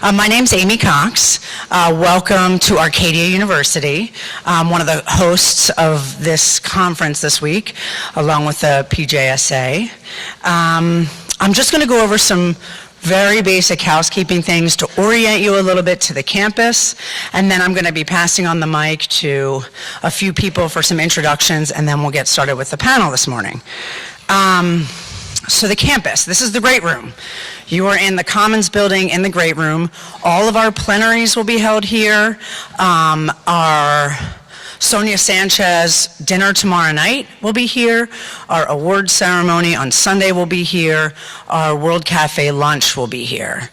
My name's Amy Cox. Welcome to Arcadia University. I'm one of the hosts of this conference this week, along with the PJSA. I'm just going to go over some very basic housekeeping things to orient you a little bit to the campus, and then I'm going to be passing on the mic to a few people for some introductions, and then we'll get started with the panel this morning. So the campus, this is the great room. You are in the Commons building in the great room. All of our plenaries will be held here. Our Sonia Sanchez dinner tomorrow night will be here. Our award ceremony on Sunday will be here. Our World Cafe lunch will be here.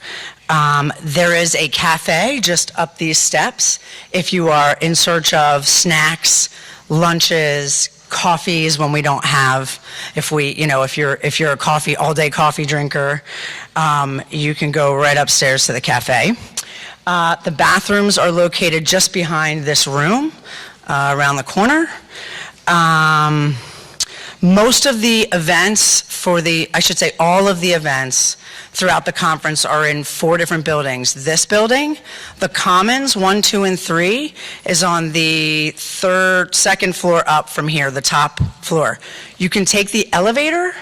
There is a cafe just up these steps if you are in search of snacks, lunches, coffees when we don't have, if you're a coffee, all-day coffee drinker, you can go right upstairs to the cafe. The bathrooms are located just behind this room, around the corner. Most of the events all of the events throughout the conference are in 4 different buildings. This building, the Commons 1, 2, and 3 is on the second floor up from here, the top floor. You can take the elevator,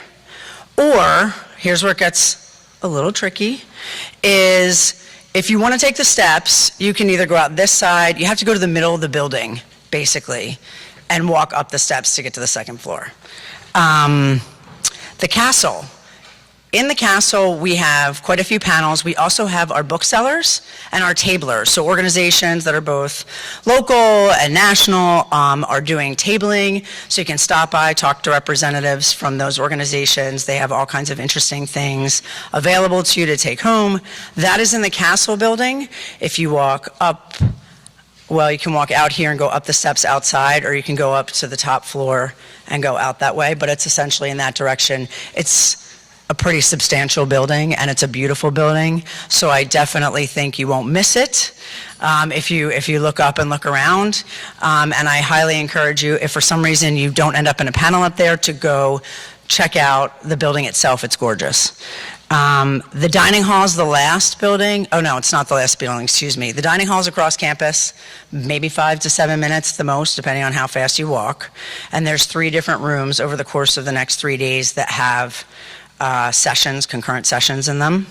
or here's where it gets a little tricky, is if you want to take the steps, you can either go out this side, you have to go to the middle of the building, basically, and walk up the steps to get to the second floor. The castle. In the castle, we have quite a few panels. We also have our booksellers and our tablers. So organizations that are both local and national are doing tabling. So you can stop by, talk to representatives from those organizations. They have all kinds of interesting things available to you to take home. That is in the castle building. If you walk up, well, you can walk out here and go up the steps outside, or you can go up to the top floor and go out that way, but it's essentially in that direction. It's a pretty substantial building, and it's a beautiful building, so I definitely think you won't miss it if you look up and look around. And I highly encourage you, if for some reason you don't end up in a panel up there, to go check out the building itself. It's gorgeous. The dining hall is the last building. Oh no, it's not the last building, excuse me. The dining hall is across campus, maybe 5 to 7 minutes the most, depending on how fast you walk. And there's 3 different rooms over the course of the next 3 days that have sessions, concurrent sessions in them.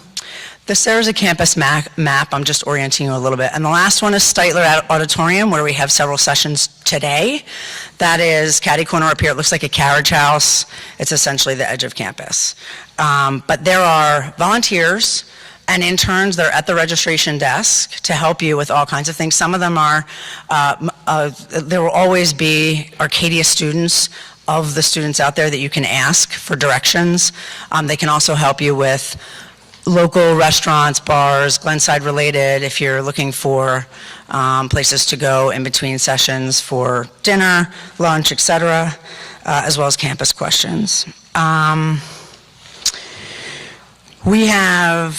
There's a campus map. I'm just orienting you a little bit. And the last one is Steitler Auditorium, where we have several sessions today. That is catty corner up here. It looks like a carriage house. It's essentially the edge of campus. But there are volunteers and interns that are at the registration desk to help you with all kinds of things. Some of them are, there will always be Arcadia students, of the students out there that you can ask for directions. They can also help you with local restaurants, bars, Glenside related, if you're looking for places to go in between sessions for dinner, lunch, etc., as well as campus questions. We have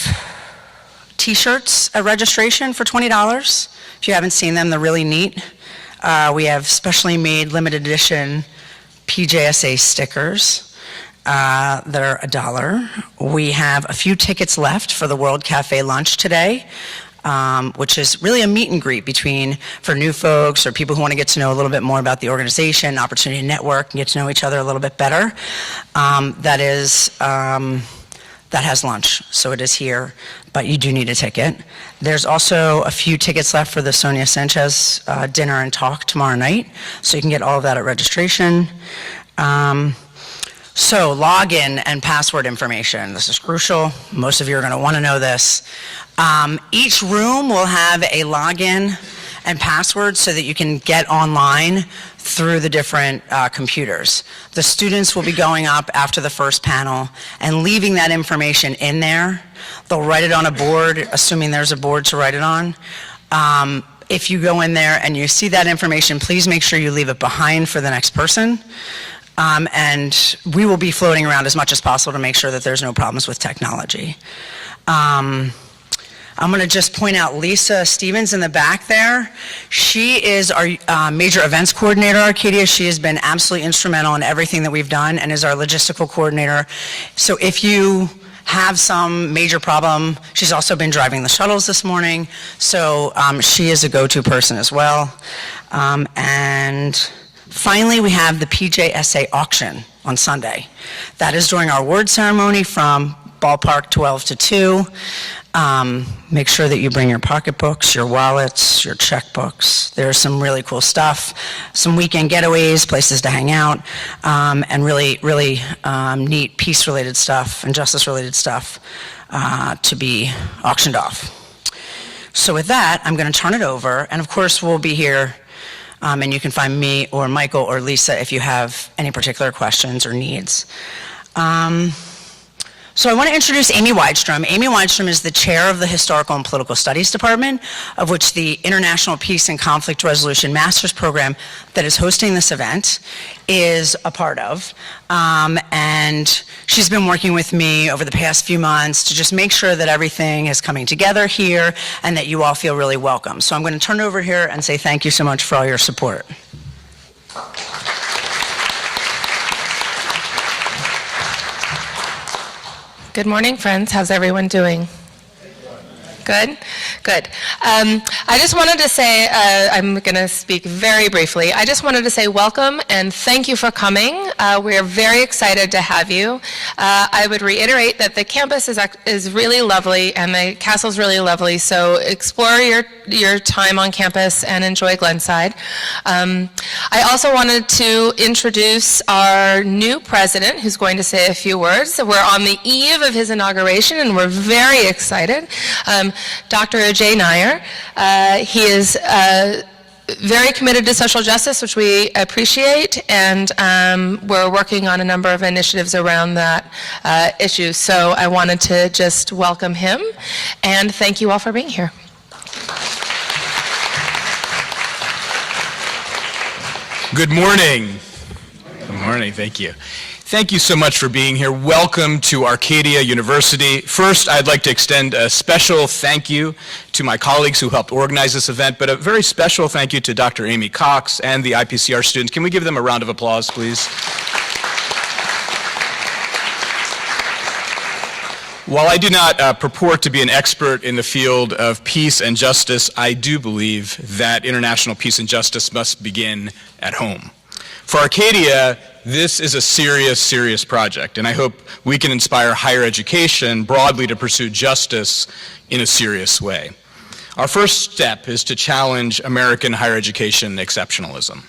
t-shirts at registration for $20. If you haven't seen them, they're really neat. We have specially made limited edition PJSA stickers that are $1. We have a few tickets left for the World Cafe lunch today, which is really a meet and greet for new folks or people who want to get to know a little bit more about the organization, opportunity to network and get to know each other a little bit better. That has lunch, so it is here, but you do need a ticket. There's also a few tickets left for the Sonia Sanchez dinner and talk tomorrow night, so you can get all of that at registration. So login and password information. This is crucial. Most of you are going to want to know this. Each room will have a login and password so that you can get online through the different computers. The students will be going up after the first panel and leaving that information in there. They'll write it on a board, assuming there's a board to write it on. If you go in there and you see that information, please make sure you leave it behind for the next person. And we will be floating around as much as possible to make sure that there's no problems with technology. I'm going to just point out Lisa Stevens in the back there. She is our major events coordinator at Arcadia. She has been absolutely instrumental in everything that we've done and is our logistical coordinator. So if you have some major problem. She's also been driving the shuttles this morning, so she is a go-to person as well. And finally, we have the PJSA auction on Sunday. That is during our award ceremony from ballpark 12 to 2. Make sure that you bring your pocketbooks, your wallets, your checkbooks. There's some really cool stuff, some weekend getaways, places to hang out, and really neat peace-related stuff and justice-related stuff to be auctioned off. So with that, I'm going to turn it over, and of course we'll be here, and you can find me or Michael or Lisa if you have any particular questions or needs. So I want to introduce Amy Weidstrom. Amy Weidstrom is the chair of the Historical and Political Studies Department, of which the International Peace and Conflict Resolution Master's Program that is hosting this event is a part of. And she's been working with me over the past few months to just make sure that everything is coming together here and that you all feel really welcome. So I'm going to turn it over here and say thank you so much for all your support. Good morning, friends. How's everyone doing? Good? Good. I just wanted to say, I'm going to speak very briefly. I just wanted to say welcome and thank you for coming. We're very excited to have you. I would reiterate that the campus is really lovely and the castle's really lovely, so explore your time on campus and enjoy Glenside. I also wanted to introduce our new president, who's going to say a few words. So we're on the eve of his inauguration and we're very excited. Dr. Ajay Nair. He is very committed to social justice, which we appreciate, and we're working on a number of initiatives around that issue. So I wanted to just welcome him, and thank you all for being here. Good morning. Good morning, thank you. Thank you so much for being here. Welcome to Arcadia University. First, I'd like to extend a special thank you to my colleagues who helped organize this event, but a very special thank you to Dr. Amy Cox and the IPCR students. Can we give them a round of applause, please? While I do not purport to be an expert in the field of peace and justice, I do believe that international peace and justice must begin at home. For Arcadia, this is a serious, serious project, and I hope we can inspire higher education broadly to pursue justice in a serious way. Our first step is to challenge American higher education exceptionalism.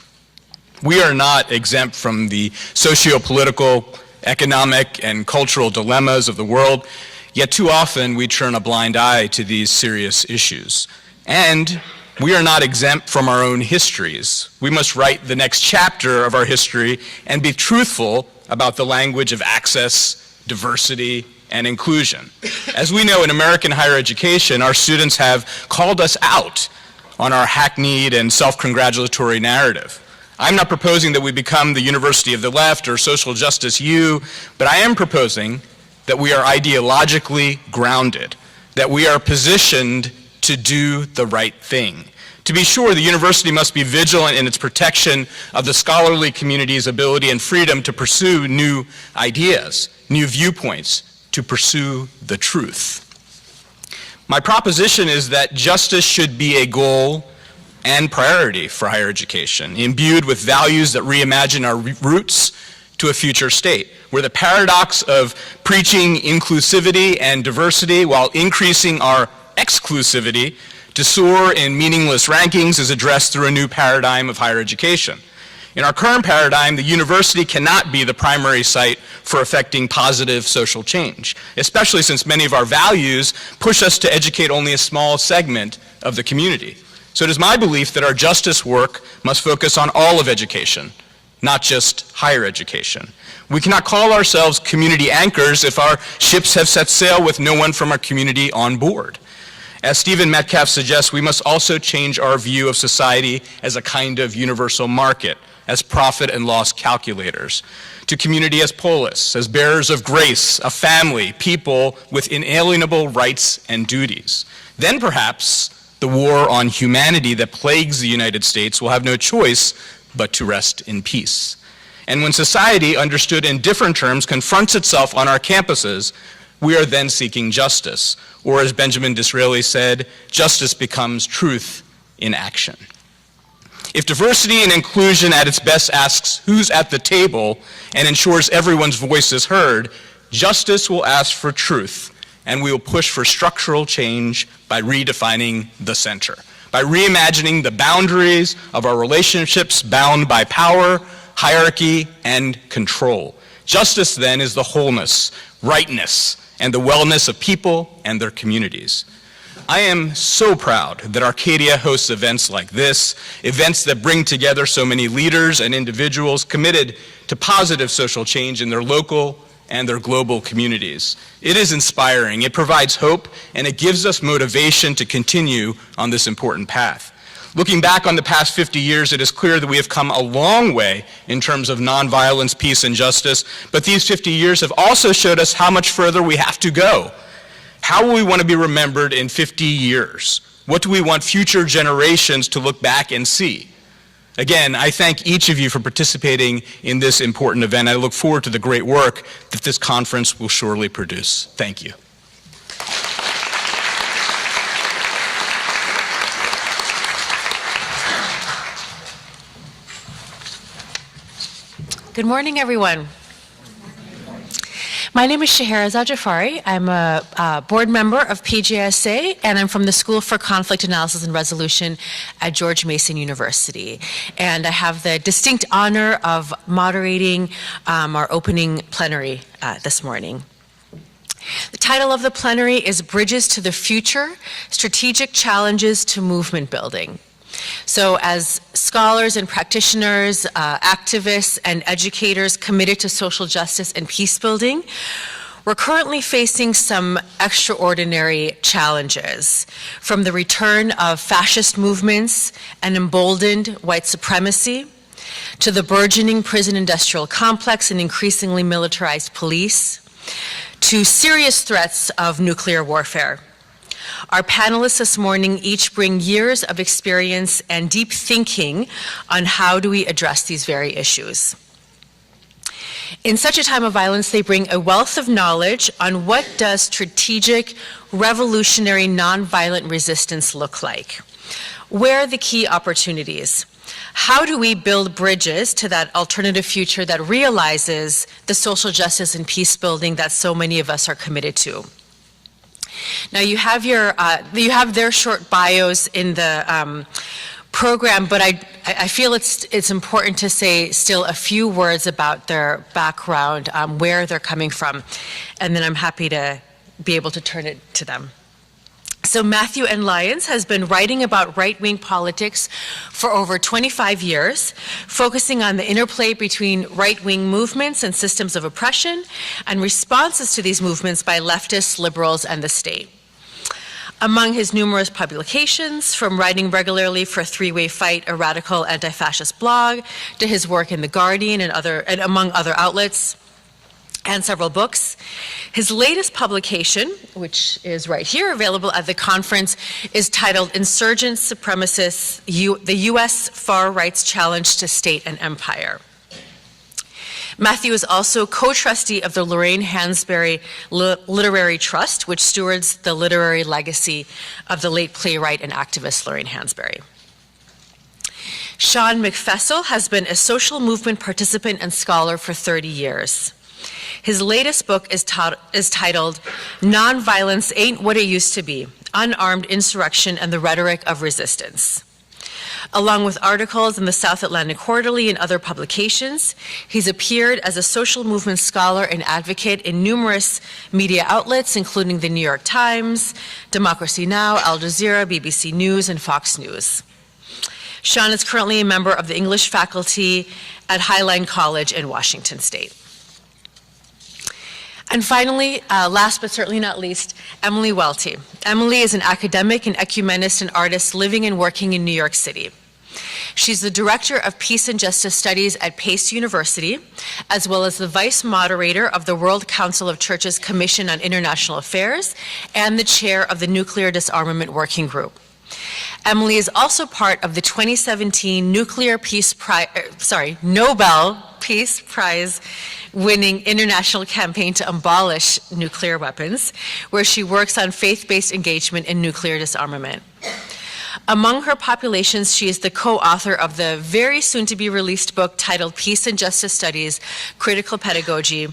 We are not exempt from the socio-political, economic, and cultural dilemmas of the world, yet too often we turn a blind eye to these serious issues. And we are not exempt from our own histories. We must write the next chapter of our history and be truthful about the language of access, diversity, and inclusion. As we know, in American higher education, our students have called us out on our hackneyed and self-congratulatory narrative. I'm not proposing that we become the University of the Left or Social Justice U, but I am proposing that we are ideologically grounded, that we are positioned to do the right thing. To be sure, the university must be vigilant in its protection of the scholarly community's ability and freedom to pursue new ideas, new viewpoints, to pursue the truth. My proposition is that justice should be a goal and priority for higher education, imbued with values that reimagine our roots to a future state, where the paradox of preaching inclusivity and diversity while increasing our exclusivity to soar in meaningless rankings is addressed through a new paradigm of higher education. In our current paradigm, the university cannot be the primary site for effecting positive social change, especially since many of our values push us to educate only a small segment of the community. So it is my belief that our justice work must focus on all of education, not just higher education. We cannot call ourselves community anchors if our ships have set sail with no one from our community on board. As Stephen Metcalf suggests, we must also change our view of society as a kind of universal market, as profit and loss calculators, to community as polis, as bearers of grace, a family, people with inalienable rights and duties. Then perhaps the war on humanity that plagues the United States will have no choice but to rest in peace. And when society, understood in different terms, confronts itself on our campuses, we are then seeking justice. Or as Benjamin Disraeli said, justice becomes truth in action. If diversity and inclusion at its best asks who's at the table and ensures everyone's voice is heard, justice will ask for truth, and we will push for structural change by redefining the center, by reimagining the boundaries of our relationships bound by power, hierarchy, and control. Justice, then, is the wholeness, rightness, and the wellness of people and their communities. I am so proud that Arcadia hosts events like this, events that bring together so many leaders and individuals committed to positive social change in their local and their global communities. It is inspiring, it provides hope, and it gives us motivation to continue on this important path. Looking back on the past 50 years, it is clear that we have come a long way in terms of nonviolence, peace, and justice, but these 50 years have also showed us how much further we have to go. How will we want to be remembered in 50 years? What do we want future generations to look back and see? Again, I thank each of you for participating in this important event. I look forward to the great work that this conference will surely produce. Thank you. Good morning, everyone. My name is Sheherazade Jafari. I'm a board member of PJSA, and I'm from the School for Conflict Analysis and Resolution at George Mason University. And I have the distinct honor of moderating our opening plenary this morning. The title of the plenary is Bridges to the Future, Strategic Challenges to Movement Building. So as scholars and practitioners, activists and educators committed to social justice and peace building, we're currently facing some extraordinary challenges, from the return of fascist movements and emboldened white supremacy, to the burgeoning prison industrial complex and increasingly militarized police, to serious threats of nuclear warfare. Our panelists this morning each bring years of experience and deep thinking on how do we address these very issues. In such a time of violence, they bring a wealth of knowledge on what does strategic, revolutionary, nonviolent resistance look like. Where are the key opportunities? How do we build bridges to that alternative future that realizes the social justice and peace building that so many of us are committed to? Now you have their short bios in the program, but I feel it's important to say still a few words about their background, where they're coming from, and then I'm happy to be able to turn it to them. So Matthew N. Lyons has been writing about right-wing politics for over 25 years, focusing on the interplay between right-wing movements and systems of oppression and responses to these movements by leftists, liberals, and the state. Among his numerous publications, from writing regularly for Three-Way Fight, a radical anti-fascist blog, to his work in The Guardian and among other outlets, and several books. His latest publication, which is right here available at the conference, is titled Insurgent Supremacists, the U.S. Far Right's Challenge to State and Empire. Matthew is also co-trustee of the Lorraine Hansberry Literary Trust, which stewards the literary legacy of the late playwright and activist Lorraine Hansberry. Shon Meckfessel has been a social movement participant and scholar for 30 years. His latest book is titled Nonviolence Ain't What It Used to Be, Unarmed Insurrection and the Rhetoric of Resistance. Along with articles in the South Atlantic Quarterly and other publications, he's appeared as a social movement scholar and advocate in numerous media outlets, including the New York Times, Democracy Now!, Al Jazeera, BBC News, and Fox News. Shon is currently a member of the English faculty at Highline College in Washington State. And finally, last but certainly not least, Emily Welty. Emily is an academic and ecumenist and artist living and working in New York City. She's the Director of Peace and Justice Studies at Pace University, as well as the Vice Moderator of the World Council of Churches Commission on International Affairs and the Chair of the Nuclear Disarmament Working Group. Emily is also part of the 2017 Nobel Peace Prize winning international campaign to abolish nuclear weapons, where she works on faith-based engagement in nuclear disarmament. Among her populations, she is the co-author of the very soon-to-be-released book titled Peace and Justice Studies, Critical Pedagogy,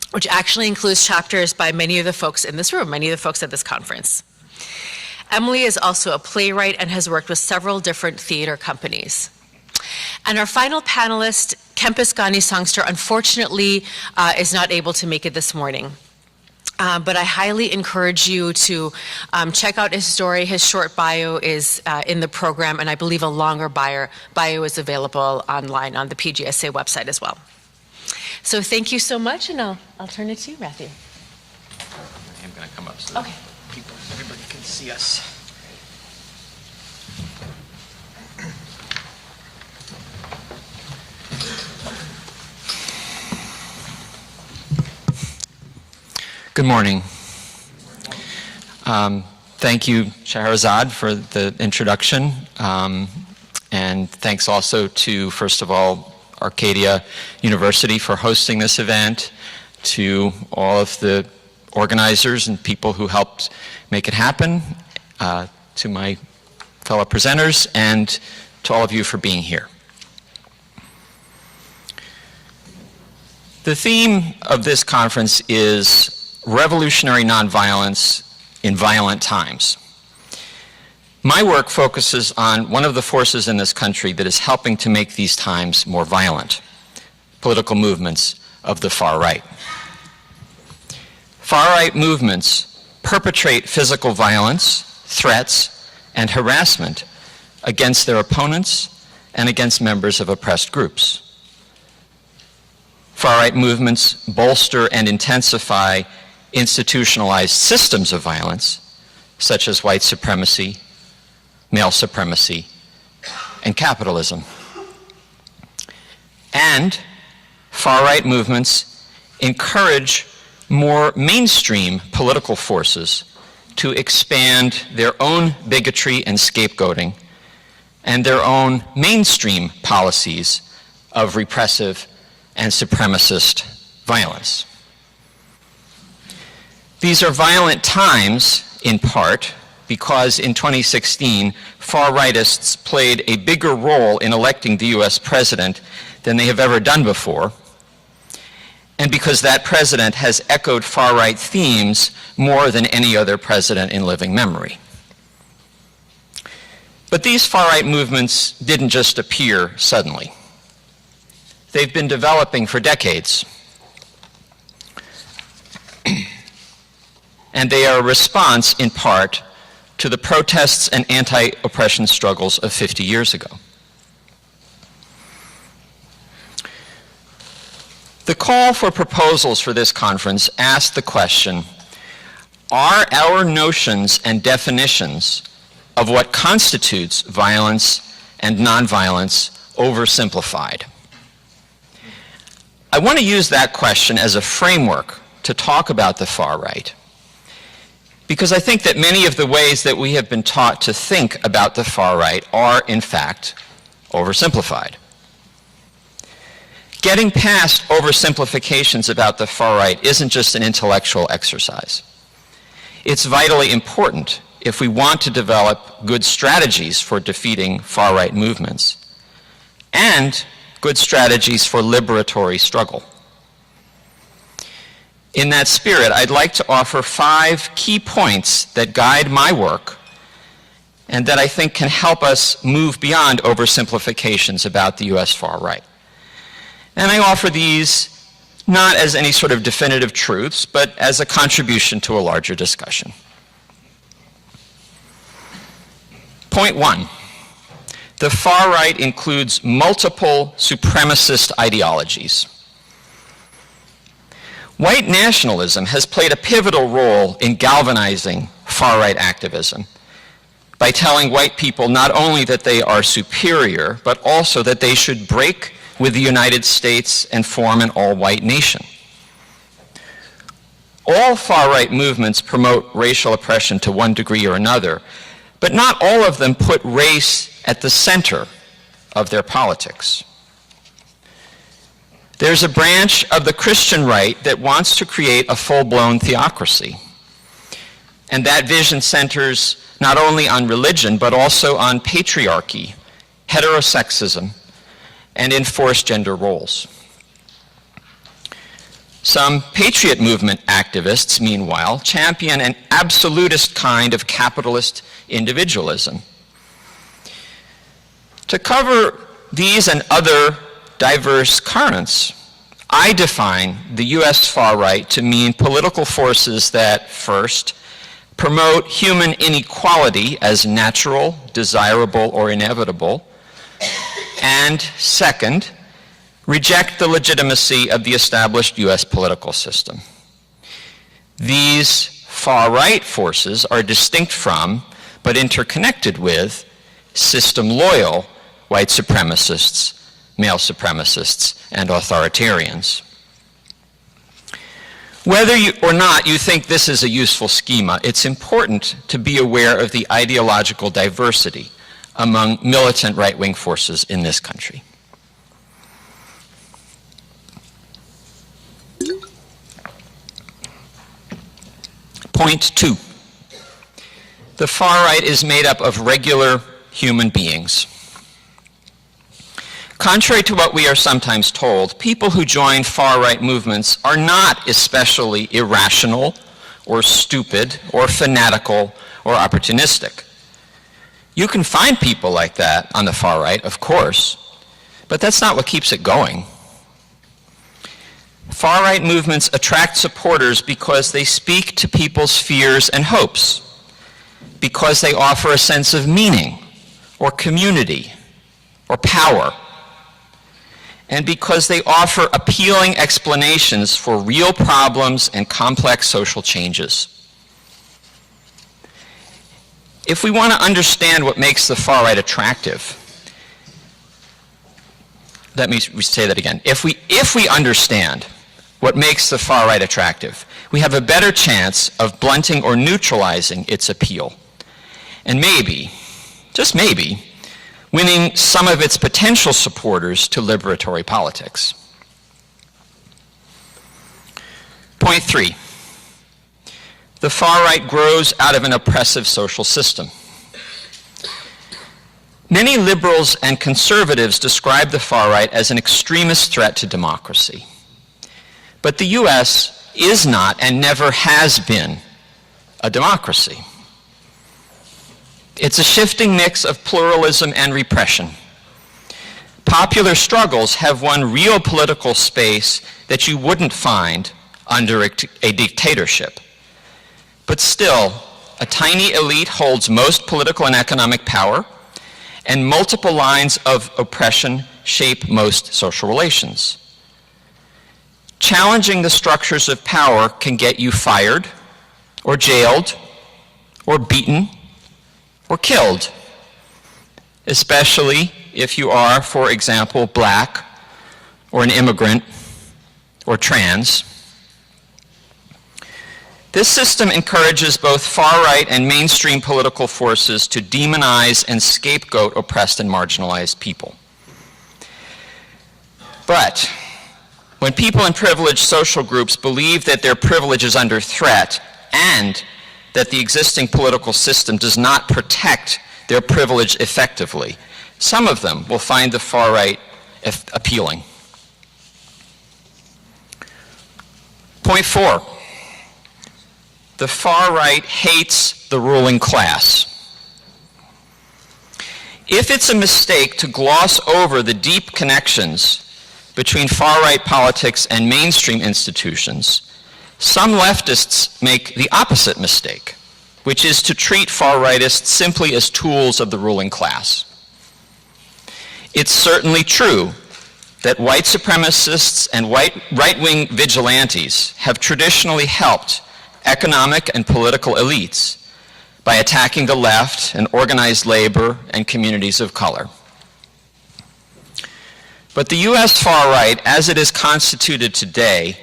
which actually includes chapters by many of the folks in this room, many of the folks at this conference. Emily is also a playwright and has worked with several different theater companies. And our final panelist, Kempis Ghani Songster, unfortunately is not able to make it this morning. But I highly encourage you to check out his story. His short bio is in the program, and I believe a longer bio is available online on the PJSA website as well. So thank you so much, and I'll turn it to you, Matthew. I'm going to come up so that Okay. everybody can see us. Good morning. Thank you, Sheherazade, for the introduction. And thanks also to, first of all, Arcadia University for hosting this event, to all of the organizers and people who helped make it happen, to my fellow presenters, and to all of you for being here. The theme of this conference is revolutionary nonviolence in violent times. My work focuses on one of the forces in this country that is helping to make these times more violent: political movements of the far right. Far-right movements perpetrate physical violence, threats, and harassment against their opponents and against members of oppressed groups. Far-right movements bolster and intensify institutionalized systems of violence, such as white supremacy, male supremacy, and capitalism. And far-right movements encourage more mainstream political forces to expand their own bigotry and scapegoating and their own mainstream policies of repressive and supremacist violence. These are violent times, in part, because in 2016, far-rightists played a bigger role in electing the US president than they have ever done before, and because that president has echoed far-right themes more than any other president in living memory. But these far-right movements didn't just appear suddenly. They've been developing for decades. And they are a response, in part, to the protests and anti-oppression struggles of 50 years ago. The call for proposals for this conference asked the question, are our notions and definitions of what constitutes violence and nonviolence oversimplified? I want to use that question as a framework to talk about the far right, because I think that many of the ways that we have been taught to think about the far right are, in fact, oversimplified. Getting past oversimplifications about the far right isn't just an intellectual exercise. It's vitally important if we want to develop good strategies for defeating far right movements and good strategies for liberatory struggle. In that spirit, I'd like to offer 5 key points that guide my work and that I think can help us move beyond oversimplifications about the US far right. And I offer these not as any sort of definitive truths, but as a contribution to a larger discussion. Point 1, the far right includes multiple supremacist ideologies. White nationalism has played a pivotal role in galvanizing far-right activism by telling white people not only that they are superior, but also that they should break with the United States and form an all-white nation. All far-right movements promote racial oppression to one degree or another, but not all of them put race at the center of their politics. There's a branch of the Christian right that wants to create a full-blown theocracy. And that vision centers not only on religion, but also on patriarchy, heterosexism, and enforced gender roles. Some patriot movement activists, meanwhile, champion an absolutist kind of capitalist individualism. To cover these and other diverse currents, I define the US far right to mean political forces that, first, promote human inequality as natural, desirable, or inevitable, and second, reject the legitimacy of the established US political system. These far-right forces are distinct from, but interconnected with, system-loyal white supremacists, male supremacists, and authoritarians. Whether or not you think this is a useful schema, it's important to be aware of the ideological diversity among militant right-wing forces in this country. Point 2. The far right is made up of regular human beings. Contrary to what we are sometimes told, people who join far-right movements are not especially irrational or stupid or fanatical or opportunistic. You can find people like that on the far right, of course, but that's not what keeps it going. Far-right movements attract supporters because they speak to people's fears and hopes, because they offer a sense of meaning or community or power, and because they offer appealing explanations for real problems and complex social changes. If we want to understand what makes the far right attractive, let me say that again. If we understand what makes the far right attractive, we have a better chance of blunting or neutralizing its appeal. And maybe, just maybe, winning some of its potential supporters to liberatory politics. Point 3. The far right grows out of an oppressive social system. Many liberals and conservatives describe the far right as an extremist threat to democracy. But the US is not and never has been a democracy. It's a shifting mix of pluralism and repression. Popular struggles have won real political space that you wouldn't find under a dictatorship. But still, a tiny elite holds most political and economic power, and multiple lines of oppression shape most social relations. Challenging the structures of power can get you fired, or jailed, or beaten, or killed, especially if you are, for example, black, or an immigrant, or trans. This system encourages both far-right and mainstream political forces to demonize and scapegoat oppressed and marginalized people. But when people in privileged social groups believe that their privilege is under threat and that the existing political system does not protect their privilege effectively, some of them will find the far right appealing. Point 4. The far right hates the ruling class. If it's a mistake to gloss over the deep connections between far-right politics and mainstream institutions, some leftists make the opposite mistake, which is to treat far-rightists simply as tools of the ruling class. It's certainly true that white supremacists and right-wing vigilantes have traditionally helped economic and political elites by attacking the left and organized labor and communities of color. But the US far right, as it is constituted today,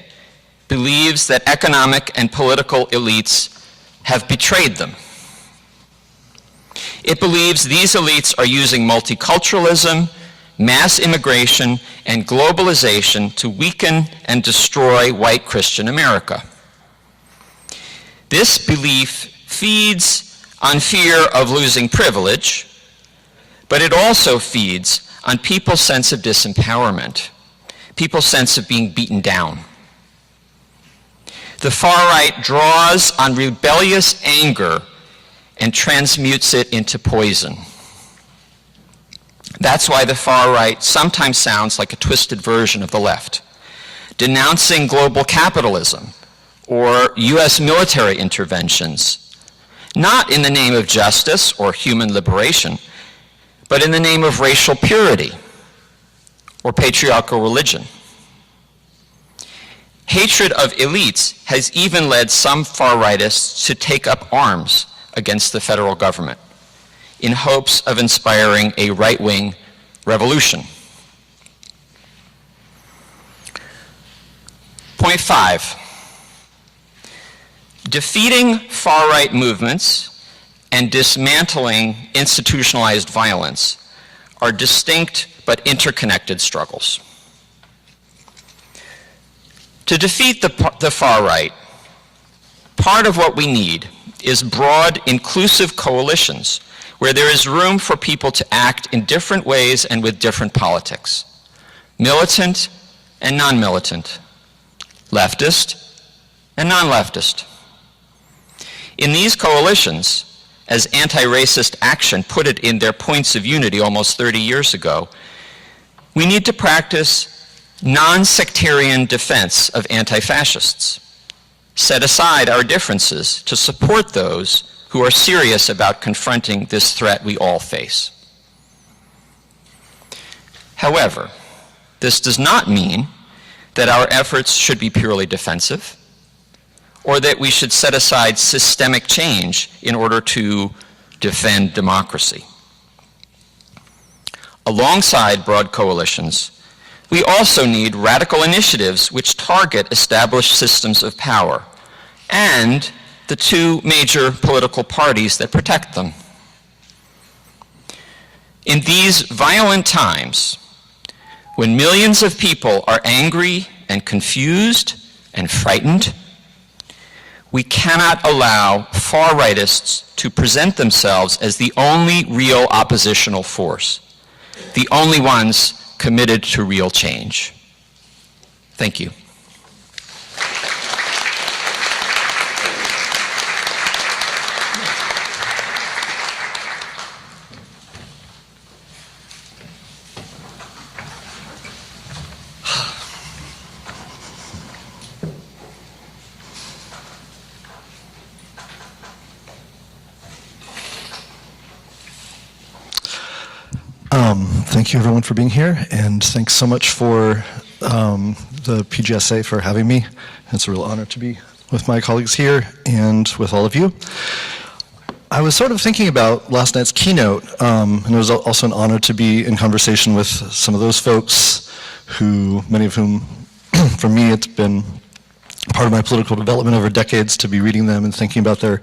believes that economic and political elites have betrayed them. It believes these elites are using multiculturalism mass immigration, and globalization to weaken and destroy white Christian America. This belief feeds on fear of losing privilege, but it also feeds on people's sense of disempowerment, people's sense of being beaten down. The far right draws on rebellious anger and transmutes it into poison. That's why the far right sometimes sounds like a twisted version of the left, denouncing global capitalism or US military interventions, not in the name of justice or human liberation, but in the name of racial purity or patriarchal religion. Hatred of elites has even led some far-rightists to take up arms against the federal government in hopes of inspiring a right-wing revolution. Point 5. Defeating far-right movements and dismantling institutionalized violence are distinct but interconnected struggles. To defeat the far right, part of what we need is broad, inclusive coalitions where there is room for people to act in different ways and with different politics, militant and non-militant, leftist and non-leftist. In these coalitions, as Anti-Racist Action put it in their Points of Unity almost 30 years ago, we need to practice non-sectarian defense of anti-fascists, set aside our differences to support those who are serious about confronting this threat we all face. However, this does not mean that our efforts should be purely defensive, or that we should set aside systemic change in order to defend democracy. Alongside broad coalitions, we also need radical initiatives which target established systems of power and the two major political parties that protect them. In these violent times, when millions of people are angry and confused and frightened, we cannot allow far-rightists to present themselves as the only real oppositional force, the only ones committed to real change. Thank you. Thank you everyone for being here, and thanks so much for the PJSA for having me. It's a real honor to be with my colleagues here and with all of you. I was sort of thinking about last night's keynote, and it was also an honor to be in conversation with some of those folks who, many of whom, for me, it's been part of my political development over decades to be reading them and thinking about their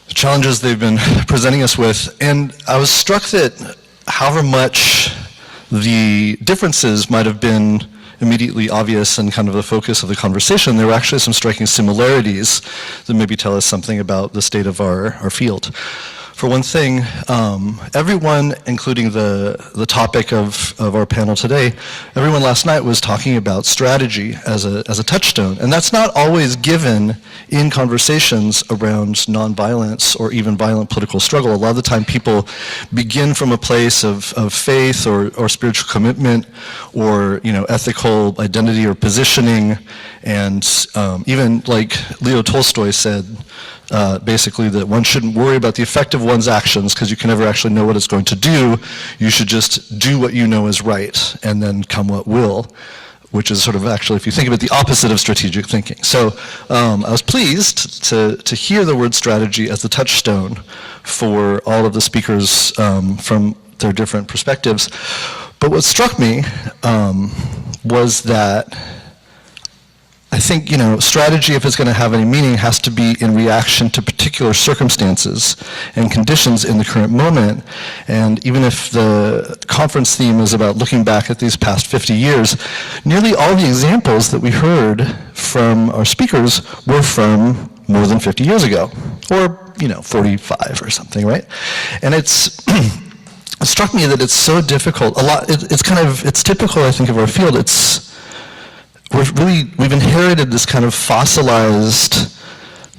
challenges they've been presenting us with. And I was struck that however much the differences might have been immediately obvious and kind of the focus of the conversation, there were actually some striking similarities that maybe tell us something about the state of our field. For one thing, everyone, including the topic of our panel today, everyone last night was talking about strategy as a touchstone. And that's not always given in conversations around nonviolence or even violent political struggle. A lot of the time people begin from a place of faith or spiritual commitment or ethical identity or positioning. And even like Leo Tolstoy said, basically that one shouldn't worry about the effect of one's actions because you can never actually know what it's going to do. You should just do what you know is right and then come what will, which is sort of actually, if you think of it, the opposite of strategic thinking. So I was pleased to hear the word strategy as the touchstone for all of the speakers from their different perspectives. But what struck me was that I think, strategy, if it's going to have any meaning, has to be in reaction to particular circumstances and conditions in the current moment. And even if the conference theme is about looking back at these past 50 years, nearly all the examples that we heard from our speakers were from more than 50 years ago, or 45 or something, right? And it's it struck me that it's so difficult. It's typical, I think, of our field. We've inherited this kind of fossilized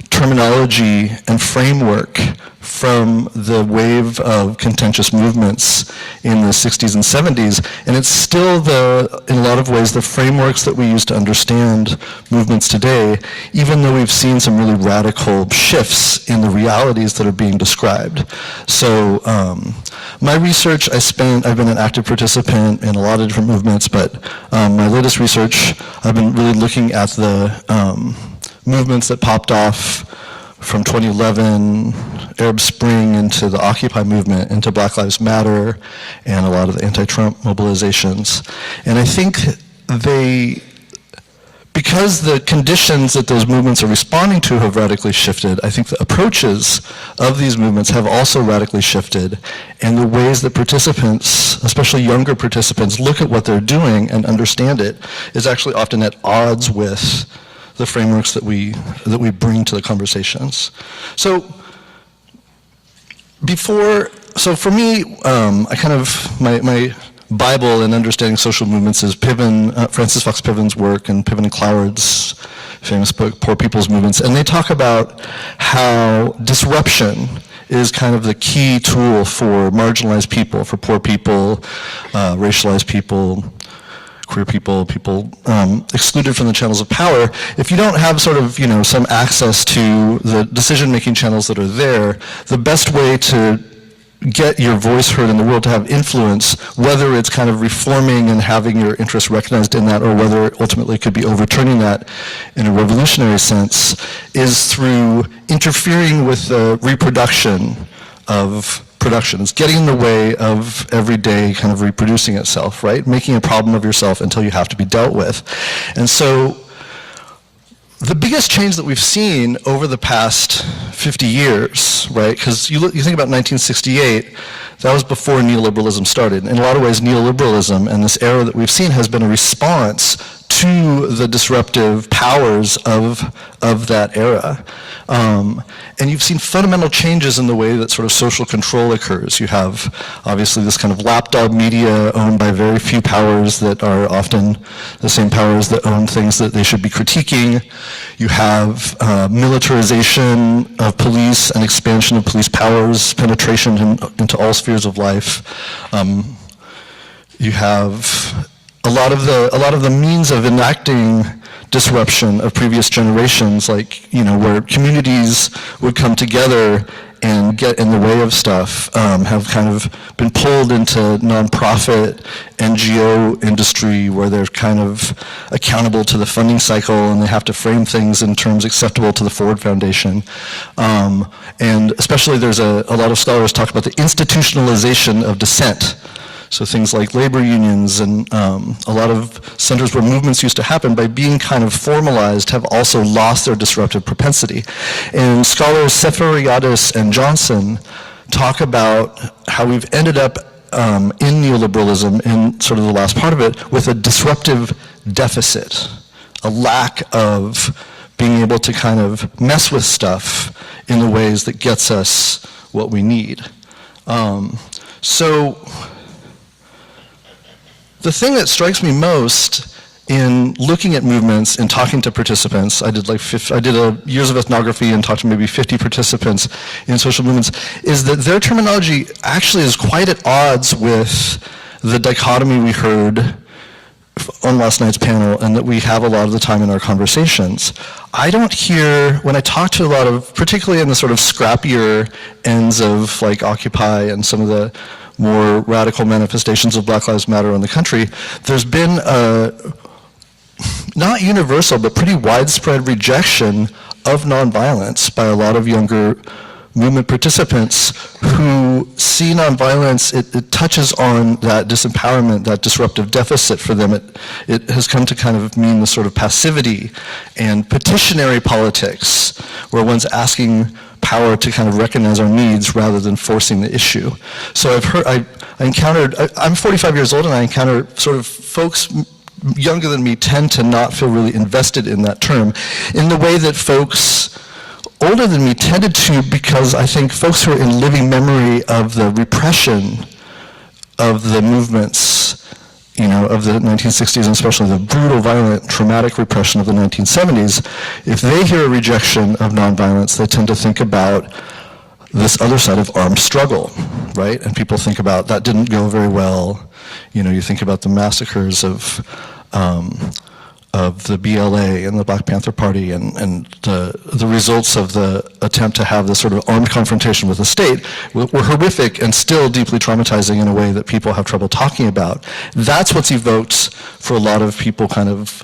terminology and framework from the wave of contentious movements in the 60s and 70s, and it's still in a lot of ways, the frameworks that we use to understand movements today, even though we've seen some really radical shifts in the realities that are being described. So my research, I've been an active participant in a lot of different movements, but my latest research, I've been really looking at the movements that popped off from 2011, Arab Spring, into the Occupy movement, into Black Lives Matter, and a lot of the anti-Trump mobilizations. And I think because the conditions that those movements are responding to have radically shifted, I think the approaches of these movements have also radically shifted, and the ways that participants, especially younger participants, look at what they're doing and understand it is actually often at odds with the frameworks that we bring to the conversations. So for me, my Bible in understanding social movements is Francis Fox Piven's work and Piven and Cloward's famous book, Poor People's Movements, and they talk about how disruption is kind of the key tool for marginalized people, for poor people, racialized people, queer people excluded from the channels of power. If you don't have sort of, some access to the decision-making channels that are there, the best way to get your voice heard in the world, to have influence, whether it's kind of reforming and having your interests recognized in that, or whether it ultimately could be overturning that in a revolutionary sense, is through interfering with the reproduction of production. It's getting in the way of everyday kind of reproducing itself, right? Making a problem of yourself until you have to be dealt with. And so the biggest change that we've seen over the past 50 years, right? Because you think about 1968, that was before neoliberalism started. In a lot of ways, neoliberalism and this era that we've seen has been a response to the disruptive powers of that era. And you've seen fundamental changes in the way that sort of social control occurs. You have, obviously, this kind of lapdog media owned by very few powers that are often the same powers that own things that they should be critiquing. You have militarization of police and expansion of police powers, penetration into all spheres of life. You have a lot of the means of enacting disruption of previous generations, like, where communities would come together and get in the way of stuff, have kind of been pulled into nonprofit NGO industry where they're kind of accountable to the funding cycle and they have to frame things in terms acceptable to the Ford Foundation. And especially there's a lot of scholars talk about the institutionalization of dissent. So things like labor unions and a lot of centers where movements used to happen, by being kind of formalized, have also lost their disruptive propensity. And scholars Sheherazade and Johnson talk about how we've ended up in neoliberalism, in sort of the last part of it, with a disruptive deficit, a lack of being able to kind of mess with stuff in the ways that gets us what we need. So the thing that strikes me most in looking at movements and talking to participants, I did years of ethnography and talked to maybe 50 participants in social movements, is that their terminology actually is quite at odds with the dichotomy we heard on last night's panel and that we have a lot of the time in our conversations. I don't hear, when I talk to a lot of, particularly in the sort of scrappier ends of like Occupy and some of the more radical manifestations of Black Lives Matter in the country, there's been a, not universal, but pretty widespread rejection of nonviolence by a lot of younger movement participants who see nonviolence, it touches on that disempowerment, that disruptive deficit for them. It has come to kind of mean the sort of passivity and petitionary politics, where one's asking power to kind of recognize our needs rather than forcing the issue. So I encountered, I'm 45 years old, and I encounter sort of folks younger than me tend to not feel really invested in that term in the way that folks older than me tended to, because I think folks who are in living memory of the repression of the movements, you know, of the 1960s, and especially the brutal, violent, traumatic repression of the 1970s, if they hear a rejection of nonviolence, they tend to think about this other side of armed struggle, right? And people think about, that didn't go very well. You know, you think about the massacres of the BLA and the Black Panther Party, and the results of the attempt to have this sort of armed confrontation with the state were horrific and still deeply traumatizing in a way that people have trouble talking about. That's what's evoked for a lot of people kind of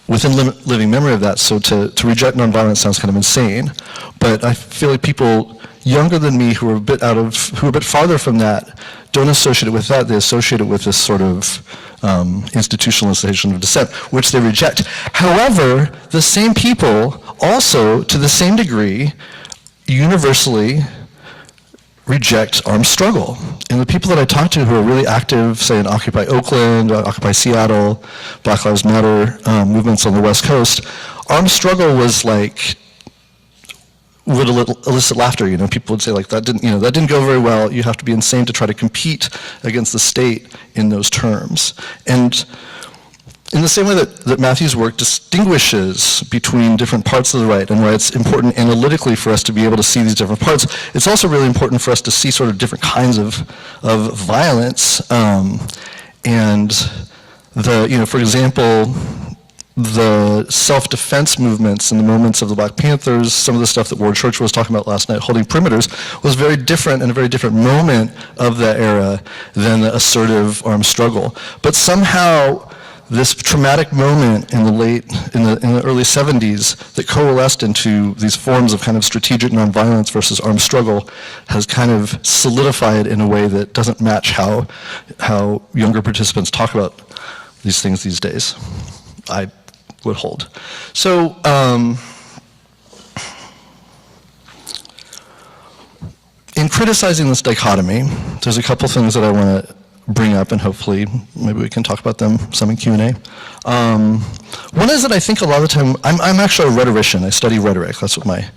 within living memory of that. So to reject nonviolence sounds kind of insane, but I feel like people younger than me who are a bit farther from that don't associate it with that. They associate it with this sort of institutionalization of dissent, which they reject. However, the same people also, to the same degree, universally reject armed struggle. And the people that I talk to who are really active, say in Occupy Oakland, Occupy Seattle, Black Lives Matter movements on the West Coast, armed struggle was like, would elicit laughter. You know, people would say like, that didn't go very well. You have to be insane to try to compete against the state in those terms. And in the same way that Matthew's work distinguishes between different parts of the right, and why it's important analytically for us to be able to see these different parts, it's also really important for us to see sort of different kinds of violence. And for example, the self-defense movements and the moments of the Black Panthers, some of the stuff that Ward Churchill was talking about last night, holding perimeters, was very different and a very different moment of that era than the assertive armed struggle. But somehow, this traumatic moment in the early 70s that coalesced into these forms of kind of strategic nonviolence versus armed struggle has kind of solidified in a way that doesn't match how younger participants talk about these things these days, I would hold. So, in criticizing this dichotomy, there's a couple things that I want to bring up, and hopefully maybe we can talk about them some in Q&A. One is that I think a lot of the time, I'm actually a rhetorician. I study rhetoric. That's what my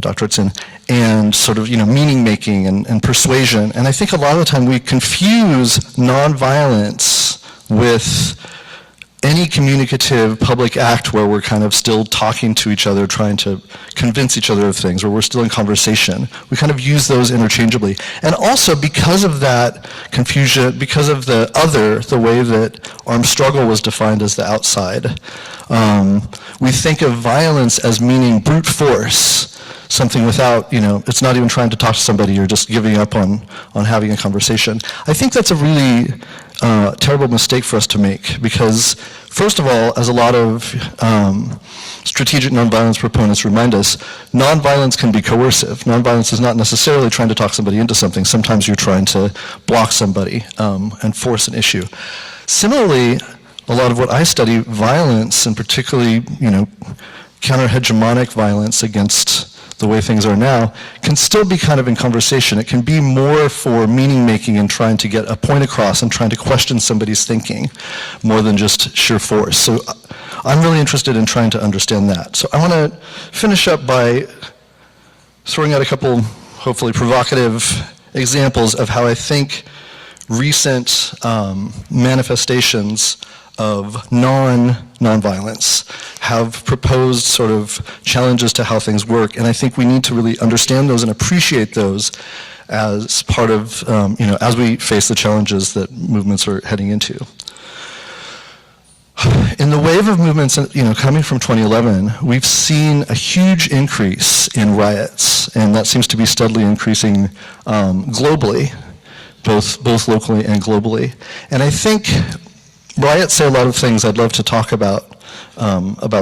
doctorate's in, and sort of, meaning making and persuasion. And I think a lot of the time we confuse nonviolence with any communicative public act where we're kind of still talking to each other, trying to convince each other of things, where we're still in conversation. We kind of use those interchangeably. And also, because of that confusion, because of the way that armed struggle was defined as the outside, we think of violence as meaning brute force, something without, it's not even trying to talk to somebody, you're just giving up on having a conversation. I think that's a really terrible mistake for us to make, because first of all, as a lot of strategic nonviolence proponents remind us, nonviolence can be coercive. Nonviolence is not necessarily trying to talk somebody into something. Sometimes you're trying to block somebody and force an issue. Similarly, a lot of what I study, violence, and particularly, counter-hegemonic violence against the way things are now, can still be kind of in conversation. It can be more for meaning making and trying to get a point across and trying to question somebody's thinking more than just sheer force. So I'm really interested in trying to understand that. So I want to finish up by throwing out a couple hopefully provocative examples of how I think recent manifestations of nonviolence have proposed sort of challenges to how things work, and I think we need to really understand those and appreciate those as part of, as we face the challenges that movements are heading into. In the wave of movements, coming from 2011, we've seen a huge increase in riots, and that seems to be steadily increasing globally, both locally and globally. And I think riots say a lot of things. I'd love to talk about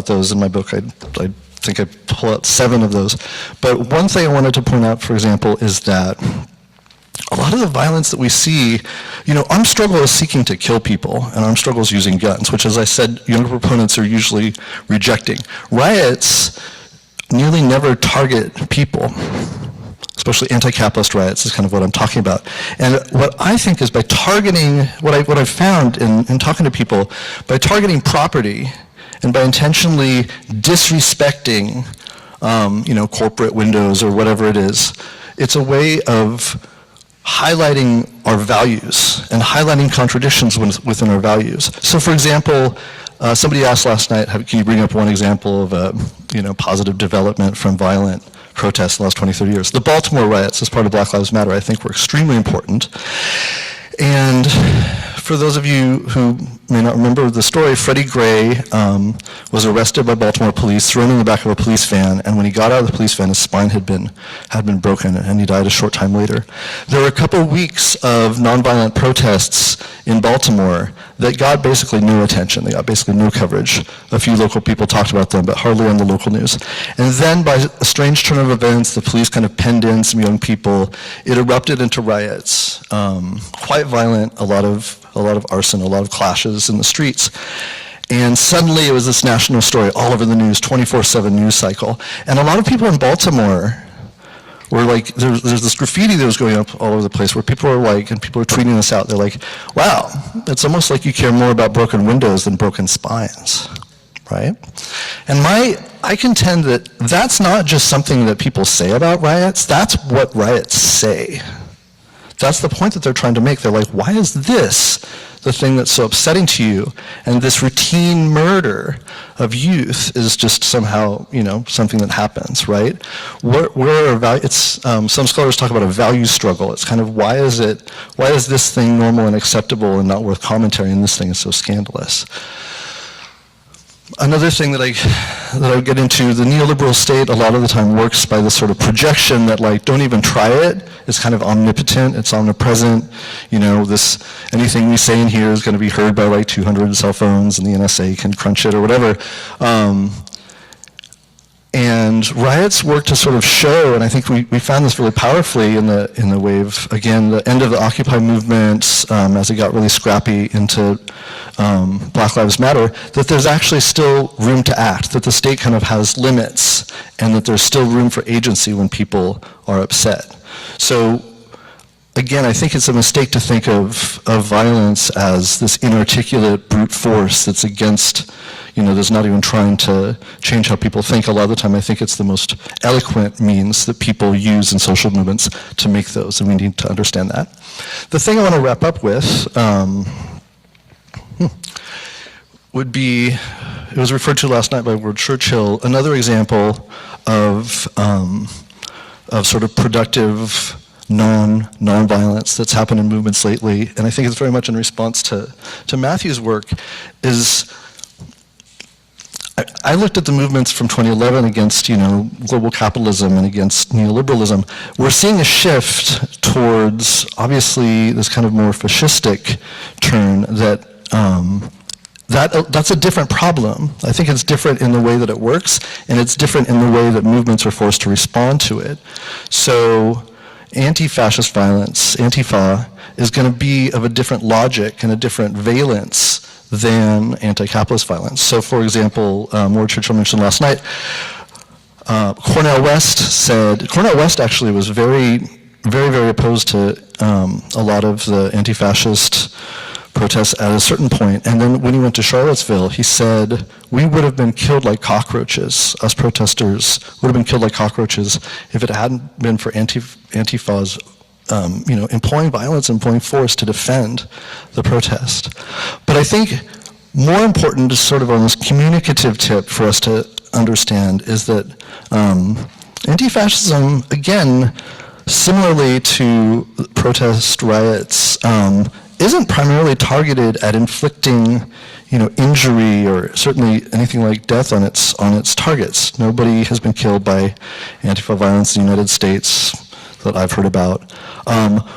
those in my book. I think I pull out 7 of those. But one thing I wanted to point out, for example, is that a lot of the violence that we see, armed struggle is seeking to kill people, and armed struggle is using guns, which, as I said, younger proponents are usually rejecting. Riots nearly never target people, especially anti-capitalist riots is kind of what I'm talking about. And what I think is by targeting, what I've found in talking to people, by targeting property and by intentionally disrespecting, corporate windows or whatever it is, it's a way of highlighting our values and highlighting contradictions within our values. So for example, somebody asked last night, can you bring up one example of a positive development from violent protests in the last 20, 30 years? The Baltimore riots as part of Black Lives Matter I think were extremely important. And for those of you who may not remember the story, Freddie Gray was arrested by Baltimore police, thrown in the back of a police van, and when he got out of the police van, his spine had been broken, and he died a short time later. There were a couple weeks of nonviolent protests in Baltimore that got basically no attention. They got basically no coverage. A few local people talked about them, but hardly on the local news. And then by a strange turn of events, the police kind of penned in some young people. It erupted into riots, quite violent, a lot of arson, a lot of clashes in the streets. And suddenly it was this national story all over the news, 24/7 news cycle. And a lot of people in Baltimore were like, there's this graffiti that was going up all over the place where people were like, and people were tweeting this out, they're like, wow, it's almost like you care more about broken windows than broken spines, right? And I contend that that's not just something that people say about riots, that's what riots say. That's the point that they're trying to make. They're like, why is this the thing that's so upsetting to you? And this routine murder of youth is just somehow, something that happens, right? Some scholars talk about a value struggle. It's kind of why is this thing normal and acceptable and not worth commentary, and this thing is so scandalous? Another thing that I get into, the neoliberal state a lot of the time works by this sort of projection that don't even try it. It's kind of omnipotent, it's omnipresent. Anything we say in here is going to be heard by 200 cell phones, and the NSA can crunch it or whatever. And riots work to sort of show, and I think we found this really powerfully in the wave, again, the end of the Occupy movement, as it got really scrappy into Black Lives Matter, that there's actually still room to act, that the state kind of has limits, and that there's still room for agency when people are upset. So again, I think it's a mistake to think of violence as this inarticulate brute force that's against, that's not even trying to change how people think. A lot of the time I think it's the most eloquent means that people use in social movements to make those, and we need to understand that. The thing I want to wrap up with would be, it was referred to last night by Lord Churchill, another example of sort of productive non-violence that's happened in movements lately, and I think it's very much in response to Matthew's work, is I looked at the movements from 2011 against, global capitalism and against neoliberalism. We're seeing a shift towards, obviously, this kind of more fascistic turn that's a different problem. I think it's different in the way that it works, and it's different in the way that movements are forced to respond to it. So anti-fascist violence, Antifa, is going to be of a different logic and a different valence than anti-capitalist violence. So for example, Lord Churchill mentioned last night, Cornel West actually was very, very, very opposed to a lot of the anti-fascist protests at a certain point, and then when he went to Charlottesville, he said, we would have been killed like cockroaches, us protesters would have been killed like cockroaches if it hadn't been for Antifa's employing violence, employing force to defend the protest. But I think more important, is sort of on this communicative tip for us to understand, is that anti-fascism, again, similarly to protest riots, isn't primarily targeted at inflicting, injury or certainly anything like death on its targets. Nobody has been killed by Antifa violence in the United States that I've heard about.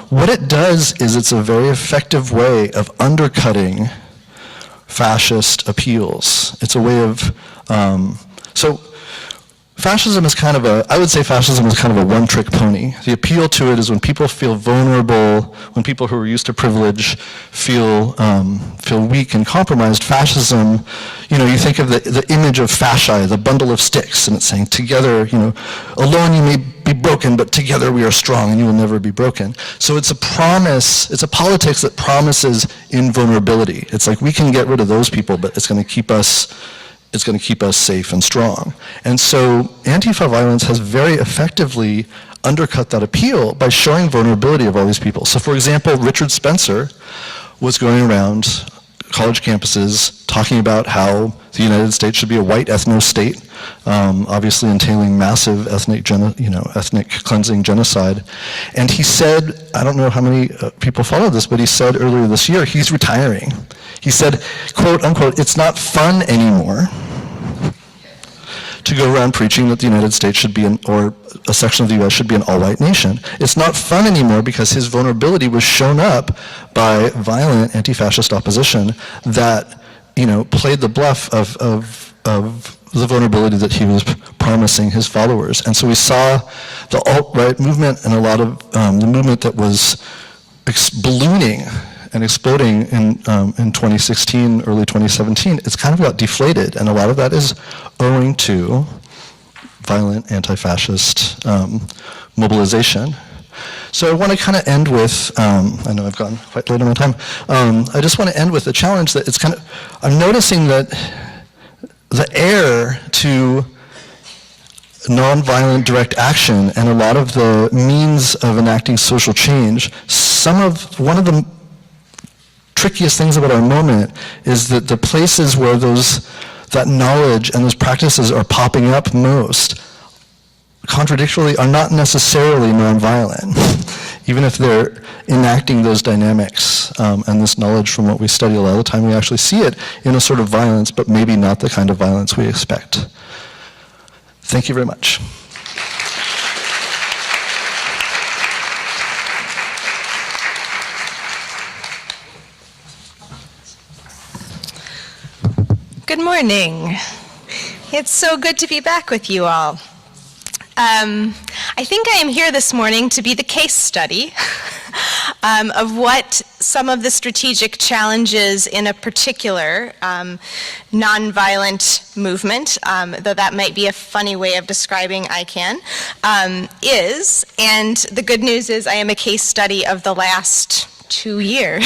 What it does is it's a very effective way of undercutting fascist appeals. It's a way of, so fascism is kind of I would say fascism is kind of a one-trick pony. The appeal to it is when people feel vulnerable, when people who are used to privilege feel weak and compromised. Fascism, you think of the image of fasci, the bundle of sticks, and it's saying together, alone you may be broken, but together we are strong and you will never be broken. So it's a promise, it's a politics that promises invulnerability. It's like we can get rid of those people, but it's going to keep us safe and strong. And so Antifa violence has very effectively undercut that appeal by showing vulnerability of all these people. So for example, Richard Spencer was going around college campuses talking about how the United States should be a white ethno-state, obviously entailing massive ethnic cleansing genocide. And he said, I don't know how many people follow this, but he said earlier this year, he's retiring. He said, quote unquote, it's not fun anymore to go around preaching that the United States should be or a section of the US should be an all-white nation. It's not fun anymore because his vulnerability was shown up by violent anti-fascist opposition that, played the bluff of the vulnerability that he was promising his followers. And so we saw the alt-right movement and a lot of the movement that was ballooning and exploding in 2016, early 2017, it's kind of got deflated, and a lot of that is owing to violent anti-fascist mobilization. So I want to kind of end with, I know I've gone quite late on my time, I just want to end with a challenge that it's I'm noticing that the heir to nonviolent direct action and a lot of the means of enacting social change, one of the trickiest things about our moment is that the places where that knowledge and those practices are popping up most, contradictorily, are not necessarily nonviolent, even if they're enacting those dynamics and this knowledge from what we study a lot of the time. We actually see it in a sort of violence, but maybe not the kind of violence we expect. Thank you very much. Good morning. It's so good to be back with you all. I think I am here this morning to be the case study of what some of the strategic challenges in a particular nonviolent movement, though that might be a funny way of describing ICANN, is. And the good news is I am a case study of the last 2 years.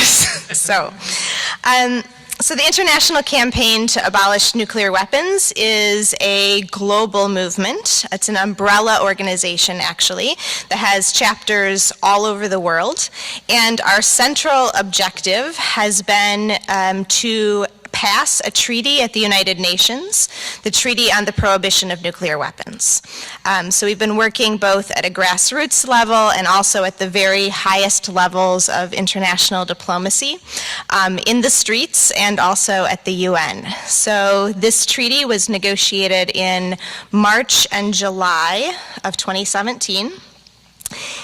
So the International Campaign to Abolish Nuclear Weapons is a global movement. It's an umbrella organization, actually, that has chapters all over the world. And our central objective has been to pass a treaty at the United Nations, the Treaty on the Prohibition of Nuclear Weapons. So we've been working both at a grassroots level and also at the very highest levels of international diplomacy in the streets and also at the UN. So this treaty was negotiated in March and July of 2017.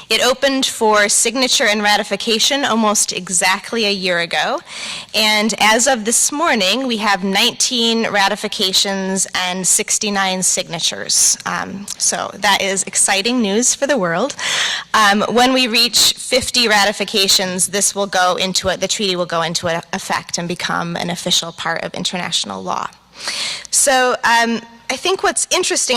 It opened for signature and ratification almost exactly a year ago, and as of this morning, we have 19 ratifications and 69 signatures. So that is exciting news for the world. When we reach 50 ratifications, the treaty will go into effect and become an official part of international law. So I think what's interesting,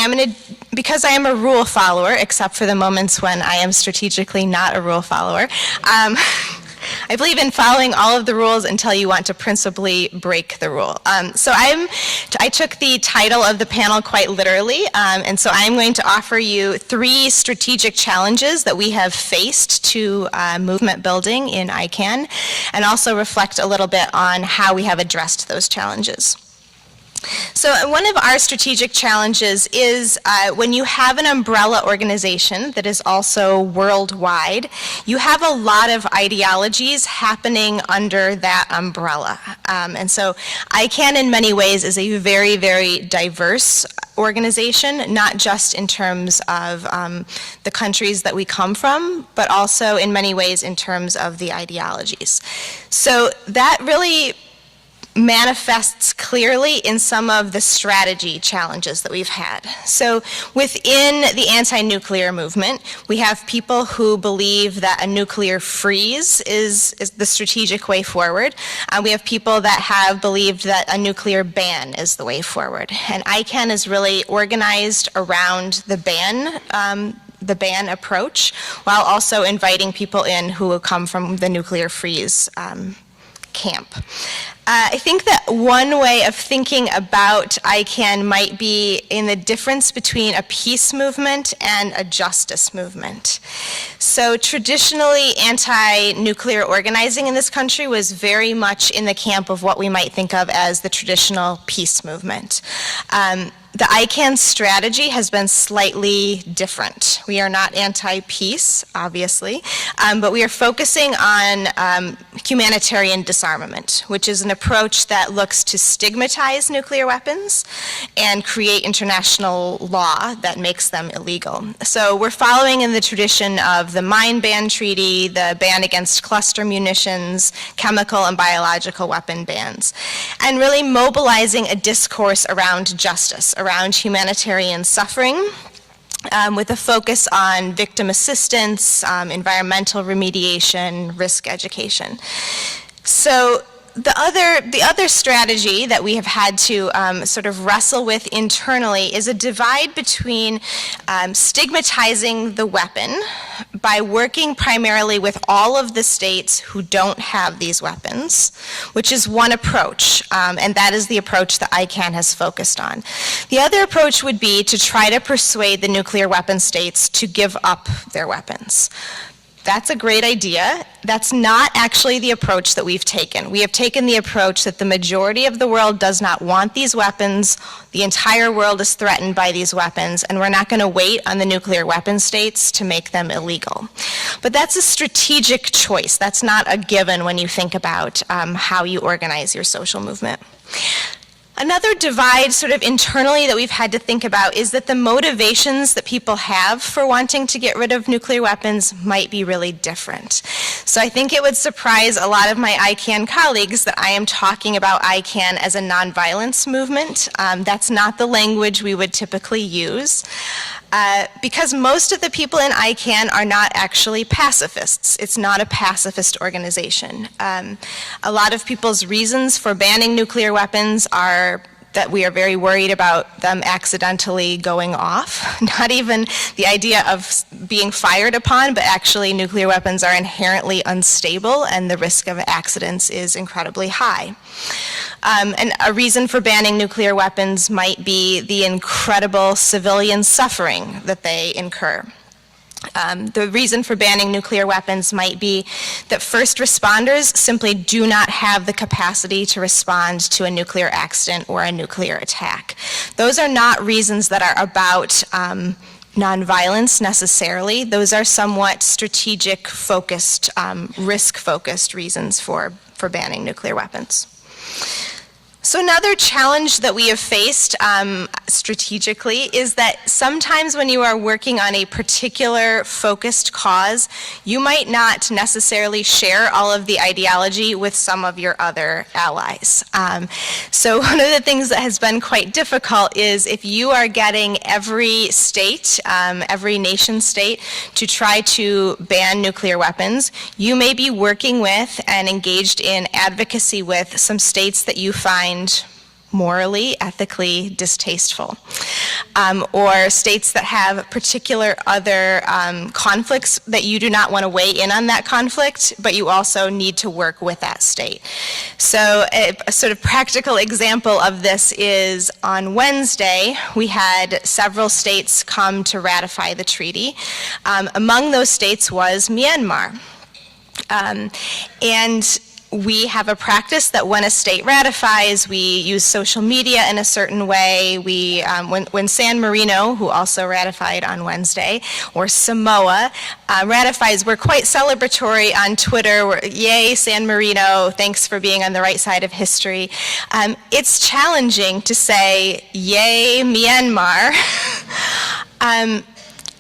because I am a rule follower, except for the moments when I am strategically not a rule follower, I believe in following all of the rules until you want to principally break the rule. So I took the title of the panel quite literally, and so I'm going to offer you 3 strategic challenges that we have faced to movement building in ICANN, and also reflect a little bit on how we have addressed those challenges. So one of our strategic challenges is when you have an umbrella organization that is also worldwide, you have a lot of ideologies happening under that umbrella. And so ICANN in many ways is a very, very diverse organization, not just in terms of the countries that we come from, but also in many ways in terms of the ideologies. So that really manifests clearly in some of the strategy challenges that we've had. So within the anti-nuclear movement, we have people who believe that a nuclear freeze is the strategic way forward. We have people that have believed that a nuclear ban is the way forward. And ICANN is really organized around the ban approach, while also inviting people in who will come from the nuclear freeze camp. I think that one way of thinking about ICANN might be in the difference between a peace movement and a justice movement. So traditionally, anti-nuclear organizing in this country was very much in the camp of what we might think of as the traditional peace movement. The ICANN strategy has been slightly different. We are not anti-peace, obviously, but we are focusing on humanitarian disarmament, which is an approach that looks to stigmatize nuclear weapons and create international law that makes them illegal. So we're following in the tradition of the mine ban treaty, the ban against cluster munitions, chemical and biological weapon bans, and really mobilizing a discourse around justice, around humanitarian suffering, with a focus on victim assistance, environmental remediation, risk education. So the other strategy that we have had to sort of wrestle with internally is a divide between stigmatizing the weapon by working primarily with all of the states who don't have these weapons, which is one approach, and that is the approach that ICANN has focused on. The other approach would be to try to persuade the nuclear weapon states to give up their weapons. That's a great idea. That's not actually the approach that we've taken. We have taken the approach that the majority of the world does not want these weapons, the entire world is threatened by these weapons, and we're not going to wait on the nuclear weapon states to make them illegal. But that's a strategic choice. That's not a given when you think about how you organize your social movement. Another divide sort of internally that we've had to think about is that the motivations that people have for wanting to get rid of nuclear weapons might be really different. So I think it would surprise a lot of my ICANN colleagues that I am talking about ICANN as a nonviolence movement. That's not the language we would typically use. Because most of the people in ICANN are not actually pacifists. It's not a pacifist organization. A lot of people's reasons for banning nuclear weapons are that we are very worried about them accidentally going off. Not even the idea of being fired upon, but actually nuclear weapons are inherently unstable and the risk of accidents is incredibly high. And a reason for banning nuclear weapons might be the incredible civilian suffering that they incur. The reason for banning nuclear weapons might be that first responders simply do not have the capacity to respond to a nuclear accident or a nuclear attack. Those are not reasons that are about nonviolence necessarily. Those are somewhat strategic focused, risk focused reasons for banning nuclear weapons. So another challenge that we have faced strategically is that sometimes when you are working on a particular focused cause, you might not necessarily share all of the ideology with some of your other allies. So one of the things that has been quite difficult is if you are getting every state, every nation state, to try to ban nuclear weapons, you may be working with and engaged in advocacy with some states that you find morally, ethically distasteful, or states that have particular other conflicts that you do not want to weigh in on that conflict, but you also need to work with that state. So a sort of practical example of this is on Wednesday, we had several states come to ratify the treaty. Among those states was Myanmar. And we have a practice that when a state ratifies, we use social media in a certain way. When San Marino, who also ratified on Wednesday, or Samoa, ratifies, we're quite celebratory on Twitter. We're, yay, San Marino, thanks for being on the right side of history. It's challenging to say, yay, Myanmar.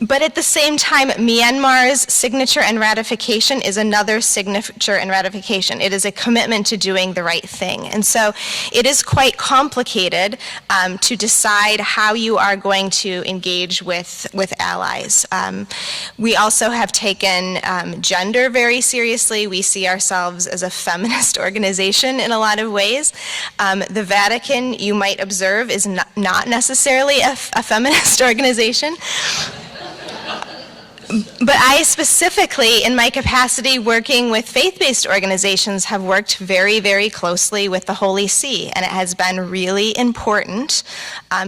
But at the same time, Myanmar's signature and ratification is another signature and ratification. It is a commitment to doing the right thing. And so it is quite complicated to decide how you are going to engage with allies. We also have taken gender very seriously. We see ourselves as a feminist organization in a lot of ways. The Vatican, you might observe, is not necessarily a feminist organization. But I specifically, in my capacity working with faith-based organizations, have worked very, very closely with the Holy See, and it has been really important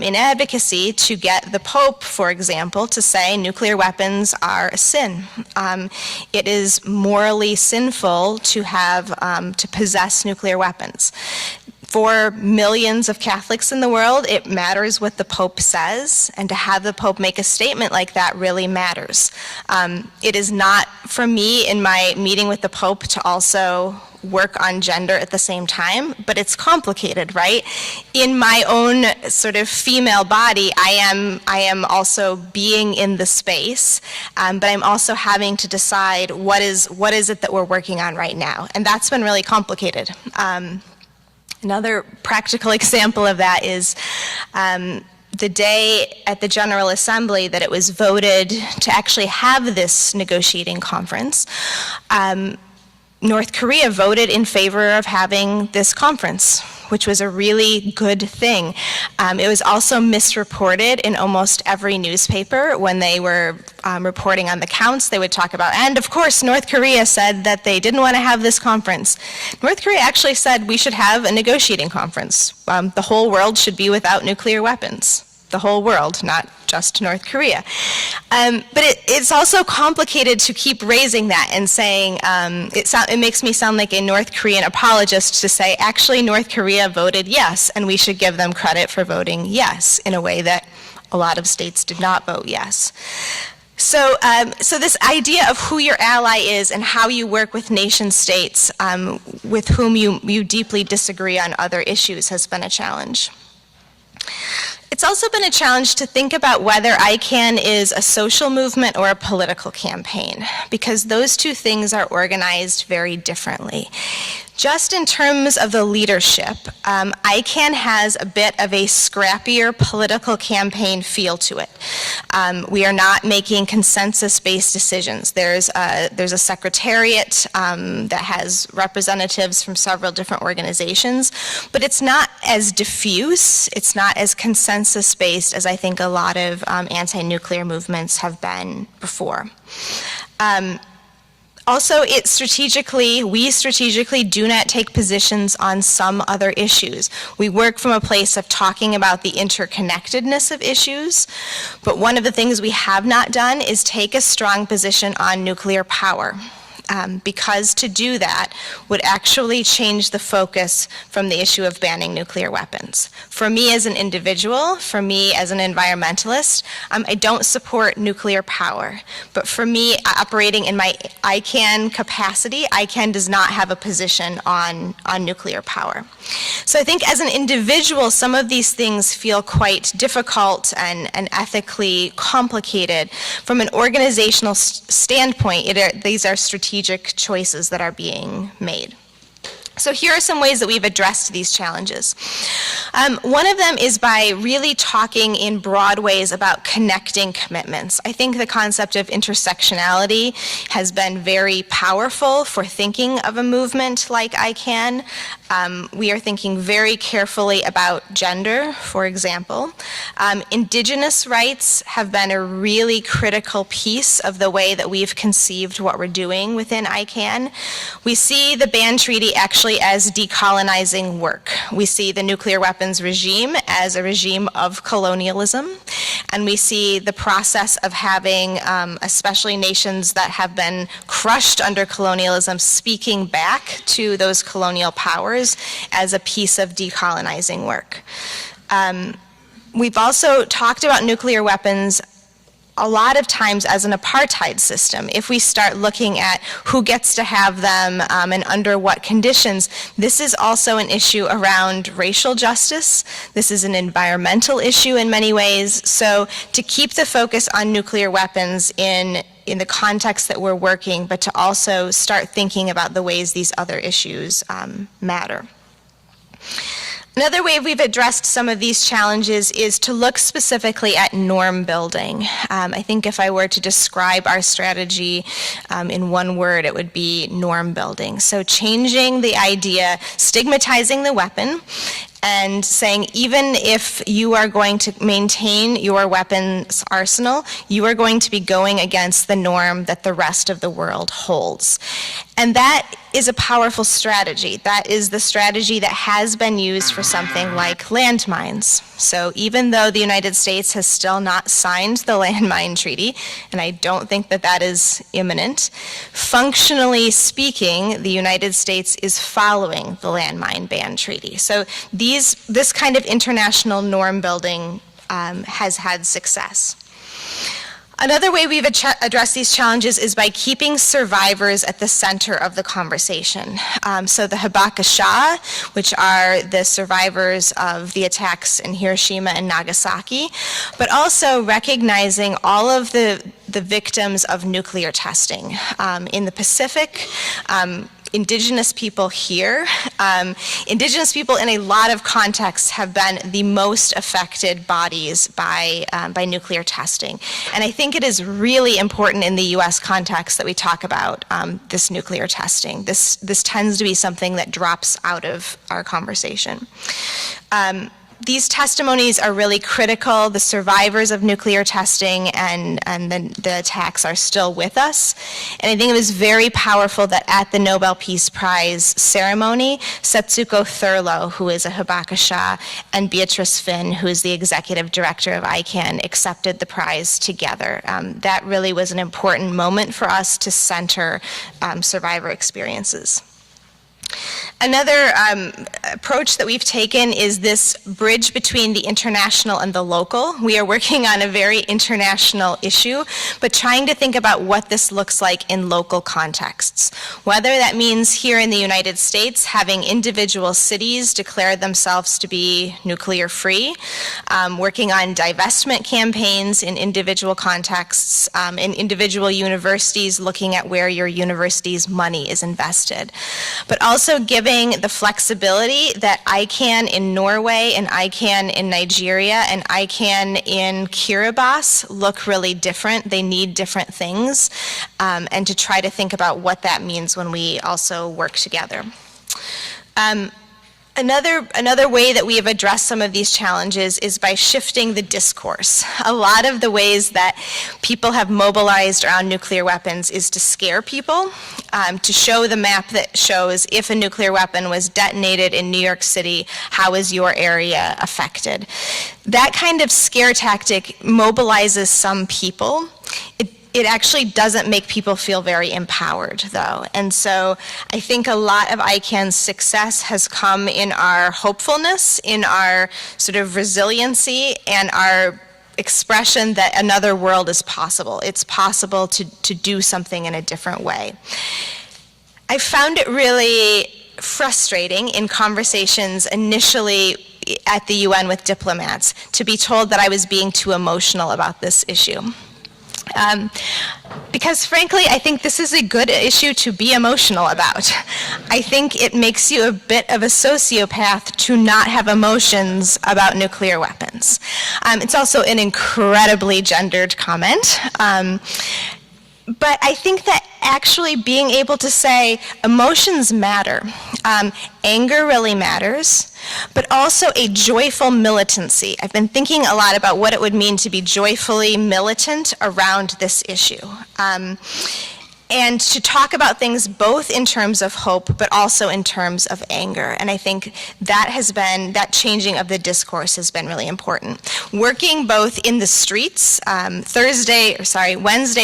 in advocacy to get the Pope, for example, to say nuclear weapons are a sin. It is morally sinful to to possess nuclear weapons. For millions of Catholics in the world, it matters what the Pope says, and to have the Pope make a statement like that really matters. It is not for me in my meeting with the Pope to also work on gender at the same time, but it's complicated, right? In my own sort of female body, I am also being in the space, but I'm also having to decide what is it that we're working on right now, and that's been really complicated. Another practical example of that is the day at the General Assembly that it was voted to actually have this negotiating conference. North Korea voted in favor of having this conference, which was a really good thing. It was also misreported in almost every newspaper. When they were reporting on the counts, they would talk about, and of course North Korea said that they didn't want to have this conference. North Korea actually said we should have a negotiating conference. The whole world should be without nuclear weapons. The whole world, not just North Korea. But it's also complicated to keep raising that and saying, it makes me sound like a North Korean apologist to say, actually North Korea voted yes, and we should give them credit for voting yes, in a way that a lot of states did not vote yes. So this idea of who your ally is and how you work with nation states with whom you deeply disagree on other issues has been a challenge. It's also been a challenge to think about whether ICANN is a social movement or a political campaign, because those two things are organized very differently. Just in terms of the leadership, ICANN has a bit of a scrappier political campaign feel to it. We are not making consensus-based decisions. There's a secretariat that has representatives from several different organizations, but it's not as diffuse, it's not as consensus-based as I think a lot of anti-nuclear movements have been before. Also, we strategically do not take positions on some other issues. We work from a place of talking about the interconnectedness of issues, but one of the things we have not done is take a strong position on nuclear power. Because to do that would actually change the focus from the issue of banning nuclear weapons. For me as an individual, for me as an environmentalist, I don't support nuclear power. But for me, operating in my ICANN capacity, ICANN does not have a position on nuclear power. So I think as an individual, some of these things feel quite difficult and ethically complicated. From an organizational standpoint, these are strategic choices that are being made. So here are some ways that we've addressed these challenges. One of them is by really talking in broad ways about connecting commitments. I think the concept of intersectionality has been very powerful for thinking of a movement like ICANN. We are thinking very carefully about gender, for example. Indigenous rights have been a really critical piece of the way that we've conceived what we're doing within ICANN. We see the ban treaty actually as decolonizing work. We see the nuclear weapons regime as a regime of colonialism, and we see the process of having, especially nations that have been crushed under colonialism, speaking back to those colonial powers as a piece of decolonizing work. We've also talked about nuclear weapons a lot of times as an apartheid system. If we start looking at who gets to have them and under what conditions, this is also an issue around racial justice. This is an environmental issue in many ways. So to keep the focus on nuclear weapons in the context that we're working, but to also start thinking about the ways these other issues matter. Another way we've addressed some of these challenges is to look specifically at norm building. I think if I were to describe our strategy in one word, it would be norm building. So changing the idea, stigmatizing the weapon, and saying even if you are going to maintain your weapons arsenal, you are going to be going against the norm that the rest of the world holds. And that is a powerful strategy. That is the strategy that has been used for something like landmines. So even though the United States has still not signed the landmine treaty, and I don't think that that is imminent, functionally speaking, the United States is following the landmine ban treaty. So this kind of international norm building has had success. Another way we've addressed these challenges is by keeping survivors at the center of the conversation. So the Habakasha, which are the survivors of the attacks in Hiroshima and Nagasaki, but also recognizing all of the victims of nuclear testing. In the Pacific, Indigenous people here, Indigenous people in a lot of contexts have been the most affected bodies by nuclear testing. And I think it is really important in the US context that we talk about this nuclear testing. This tends to be something that drops out of our conversation. These testimonies are really critical. The survivors of nuclear testing and the attacks are still with us. And I think it was very powerful that at the Nobel Peace Prize ceremony, Setsuko Thurlow, who is a Habakasha, and Beatrice Finn, who is the executive director of ICANN, accepted the prize together. That really was an important moment for us to center survivor experiences. Another approach that we've taken is this bridge between the international and the local. We are working on a very international issue, but trying to think about what this looks like in local contexts. Whether that means here in the United States, having individual cities declare themselves to be nuclear free, working on divestment campaigns in individual contexts, in individual universities, looking at where your university's money is invested. But also giving the flexibility that ICANN in Norway and ICANN in Nigeria and ICANN in Kiribati look really different. They need different things, and to try to think about what that means when we also work together. Another way that we have addressed some of these challenges is by shifting the discourse. A lot of the ways that people have mobilized around nuclear weapons is to scare people, to show the map that shows if a nuclear weapon was detonated in New York City, how is your area affected? That kind of scare tactic mobilizes some people. It actually doesn't make people feel very empowered, though. And so I think a lot of ICANN's success has come in our hopefulness, in our sort of resiliency, and our expression that another world is possible. It's possible to do something in a different way. I found it really frustrating in conversations initially at the UN with diplomats to be told that I was being too emotional about this issue. Because frankly, I think this is a good issue to be emotional about. I think it makes you a bit of a sociopath to not have emotions about nuclear weapons. It's also an incredibly gendered comment. But I think that actually being able to say emotions matter. Anger really matters, but also a joyful militancy. I've been thinking a lot about what it would mean to be joyfully militant around this issue. and to talk about things both in terms of hope, but also in terms of anger. And I think that changing of the discourse has been really important. Working both in the streets, Wednesday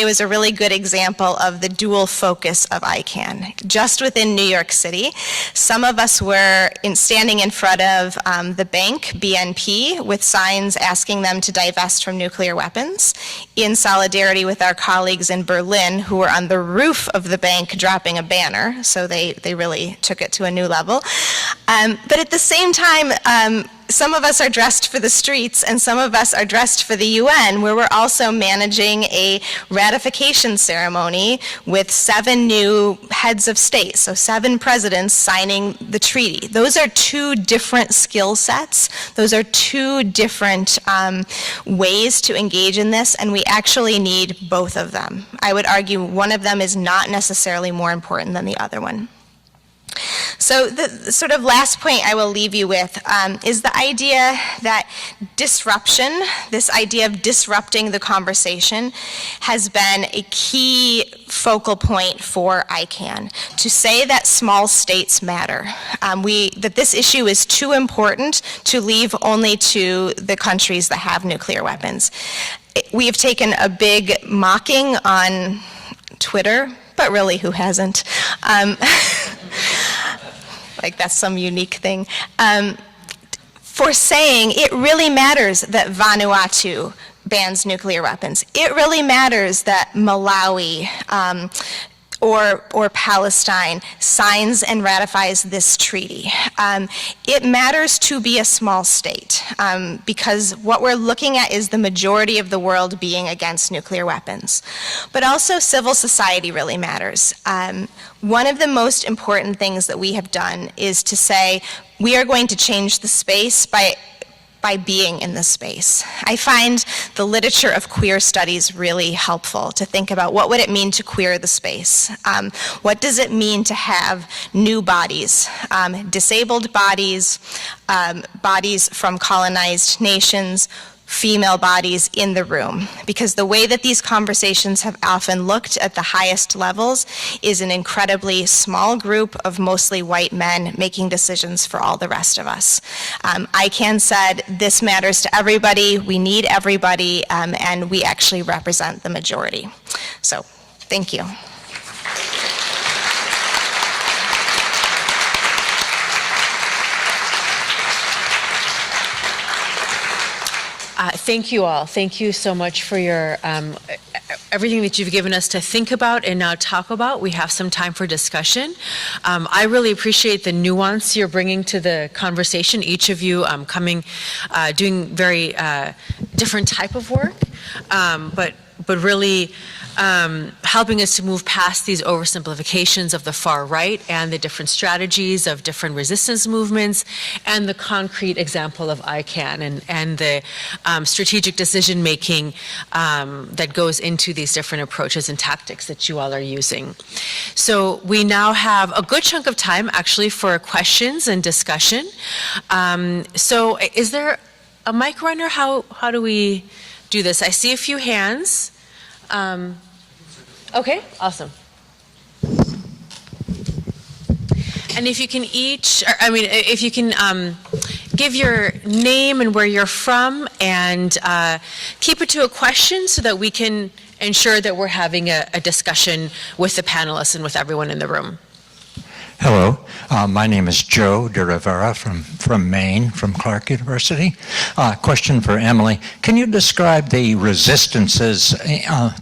was a really good example of the dual focus of ICANN. Just within New York City, some of us were standing in front of the bank, BNP, with signs asking them to divest from nuclear weapons, in solidarity with our colleagues in Berlin who were on the roof of the bank dropping a banner, so they really took it to a new level. But at the same time, some of us are dressed for the streets and some of us are dressed for the UN, where we're also managing a ratification ceremony with 7 new heads of state, so 7 presidents signing the treaty. Those are 2 different skill sets. Those are 2 different ways to engage in this, and we actually need both of them. I would argue one of them is not necessarily more important than the other one. So the sort of last point I will leave you with is the idea that disruption, this idea of disrupting the conversation, has been a key focal point for ICANN. To say that small states matter, that this issue is too important to leave only to the countries that have nuclear weapons. We have taken a big mocking on Twitter, but really, who hasn't? Like that's some unique thing. For saying it really matters that Vanuatu bans nuclear weapons. It really matters that Malawi or Palestine signs and ratifies this treaty. It matters to be a small state because what we're looking at is the majority of the world being against nuclear weapons. But also civil society really matters. One of the most important things that we have done is to say we are going to change the space by being in the space. I find the literature of queer studies really helpful to think about what would it mean to queer the space? What does it mean to have new bodies, disabled bodies, bodies from colonized nations, female bodies in the room? Because the way that these conversations have often looked at the highest levels is an incredibly small group of mostly white men making decisions for all the rest of us. ICANN said this matters to everybody, we need everybody, and we actually represent the majority. So, thank you. Thank you all. Thank you so much for your everything that you've given us to think about and now talk about. We have some time for discussion. I really appreciate the nuance you're bringing to the conversation. Each of you doing very different type of work, but really helping us to move past these oversimplifications of the far right and the different strategies of different resistance movements and the concrete example of ICANN and the strategic decision making that goes into these different approaches and tactics that you all are using. So we now have a good chunk of time actually for questions and discussion. So is there a mic runner? How do we do this? I see a few hands. Okay, awesome. And if you can if you can give your name and where you're from and keep it to a question so that we can ensure that we're having a discussion with the panelists and with everyone in the room. Hello, my name is Joe de Rivera from Maine, from Clark University. Question for Emily. Can you describe the resistances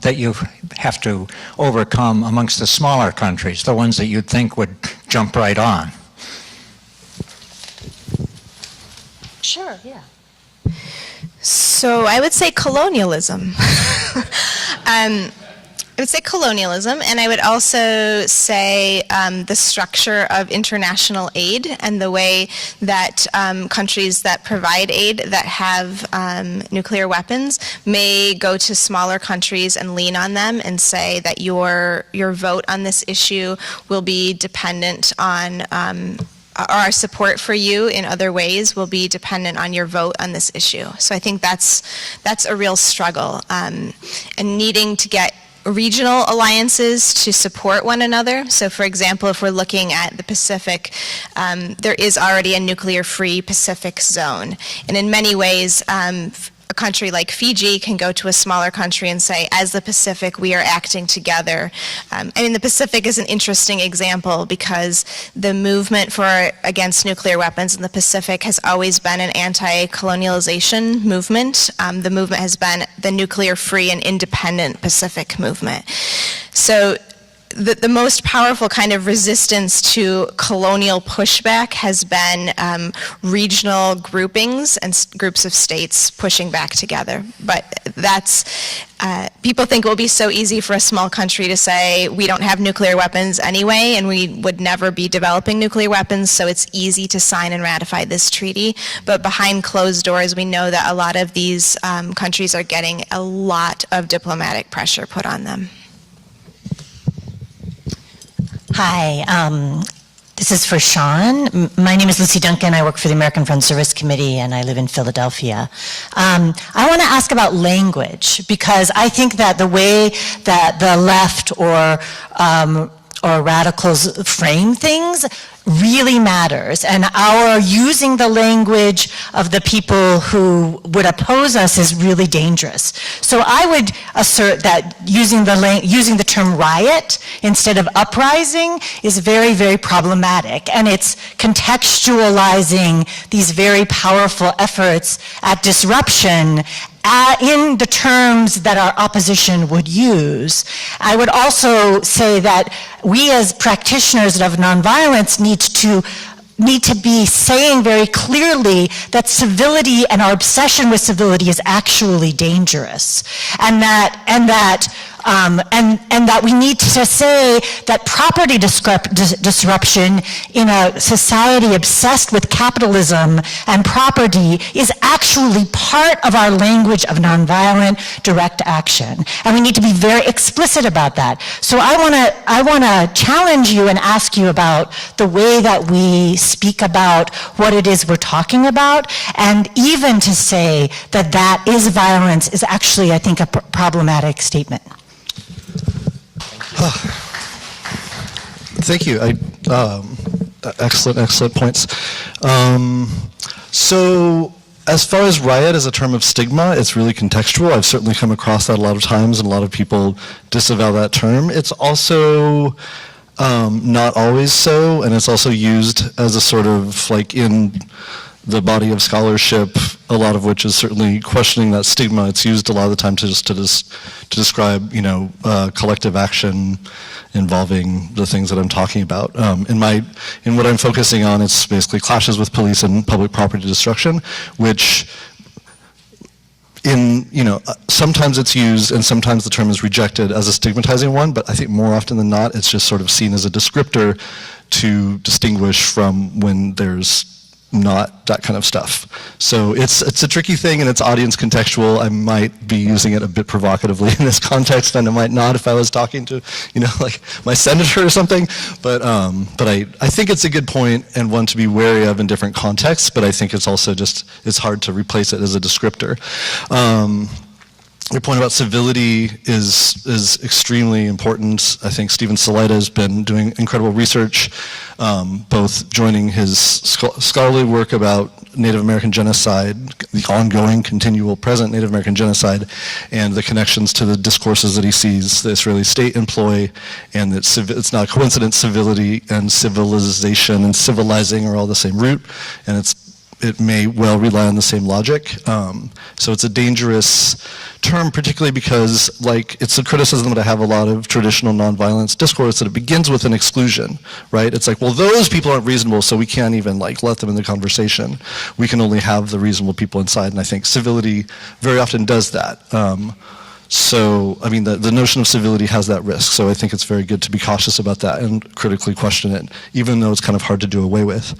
that you have to overcome amongst the smaller countries, the ones that you'd think would jump right on? Sure, yeah. So I would say colonialism. I would say colonialism, and I would also say the structure of international aid and the way that countries that provide aid that have nuclear weapons may go to smaller countries and lean on them and say that your vote on this issue will be dependent on our support for you in other ways will be dependent on your vote on this issue. So I think that's a real struggle, and needing to get regional alliances to support one another. So for example, if we're looking at the Pacific, there is already a nuclear-free Pacific zone. And in many ways, a country like Fiji can go to a smaller country and say, as the Pacific, we are acting together. The Pacific is an interesting example because the movement against nuclear weapons in the Pacific has always been an anti-colonialization movement. The movement has been the nuclear-free and independent Pacific movement. So the most powerful kind of resistance to colonial pushback has been regional groupings and groups of states pushing back together. But people think it will be so easy for a small country to say, we don't have nuclear weapons anyway, and we would never be developing nuclear weapons, so it's easy to sign and ratify this treaty. But behind closed doors, we know that a lot of these countries are getting a lot of diplomatic pressure put on them. Hi, this is for Shon. My name is Lucy Duncan. I work for the American Friends Service Committee, and I live in Philadelphia. I want to ask about language, because I think that the way that the left or radicals frame things really matters, and our using the language of the people who would oppose us is really dangerous. So I would assert that using the term riot instead of uprising is very, very problematic, and it's contextualizing these very powerful efforts at disruption in the terms that our opposition would use. I would also say that we as practitioners of nonviolence need to be saying very clearly that civility and our obsession with civility is actually dangerous, and that we need to say that property disruption in a society obsessed with capitalism and property is actually part of our language of nonviolent direct action. And we need to be very explicit about that. So I want to challenge you and ask you about the way that we speak about what it is we're talking about, and even to say that that is violence is actually, I think, a problematic statement. Thank you. Excellent points. So as far as riot as a term of stigma, it's really contextual. I've certainly come across that a lot of times, and a lot of people disavow that term. It's also not always so, and it's also used as a sort of, like, in the body of scholarship, a lot of which is certainly questioning that stigma. It's used a lot of the time to describe, collective action involving the things that I'm talking about. In what I'm focusing on, it's basically clashes with police and public property destruction, which sometimes it's used and sometimes the term is rejected as a stigmatizing one, but I think more often than not, it's just sort of seen as a descriptor to distinguish from when there's not that kind of stuff. So it's a tricky thing, and it's audience contextual. I might be using it a bit provocatively in this context, and I might not if I was talking to, like my senator or something. But I think it's a good point, and one to be wary of in different contexts, but I think it's also it's hard to replace it as a descriptor. Your point about civility is extremely important. I think Stephen Salaita has been doing incredible research, both joining his scholarly work about Native American genocide, the ongoing, continual, present Native American genocide, and the connections to the discourses that he sees the Israeli state employ, and that it's not a coincidence civility and civilization and civilizing are all the same root, and it may well rely on the same logic. So it's a dangerous term, particularly because, it's a criticism that I have a lot of traditional nonviolence discourse, that it begins with an exclusion, right? It's like, well, those people aren't reasonable, so we can't even, let them in the conversation. We can only have the reasonable people inside, and I think civility very often does that. So, the notion of civility has that risk, so I think it's very good to be cautious about that and critically question it, even though it's kind of hard to do away with.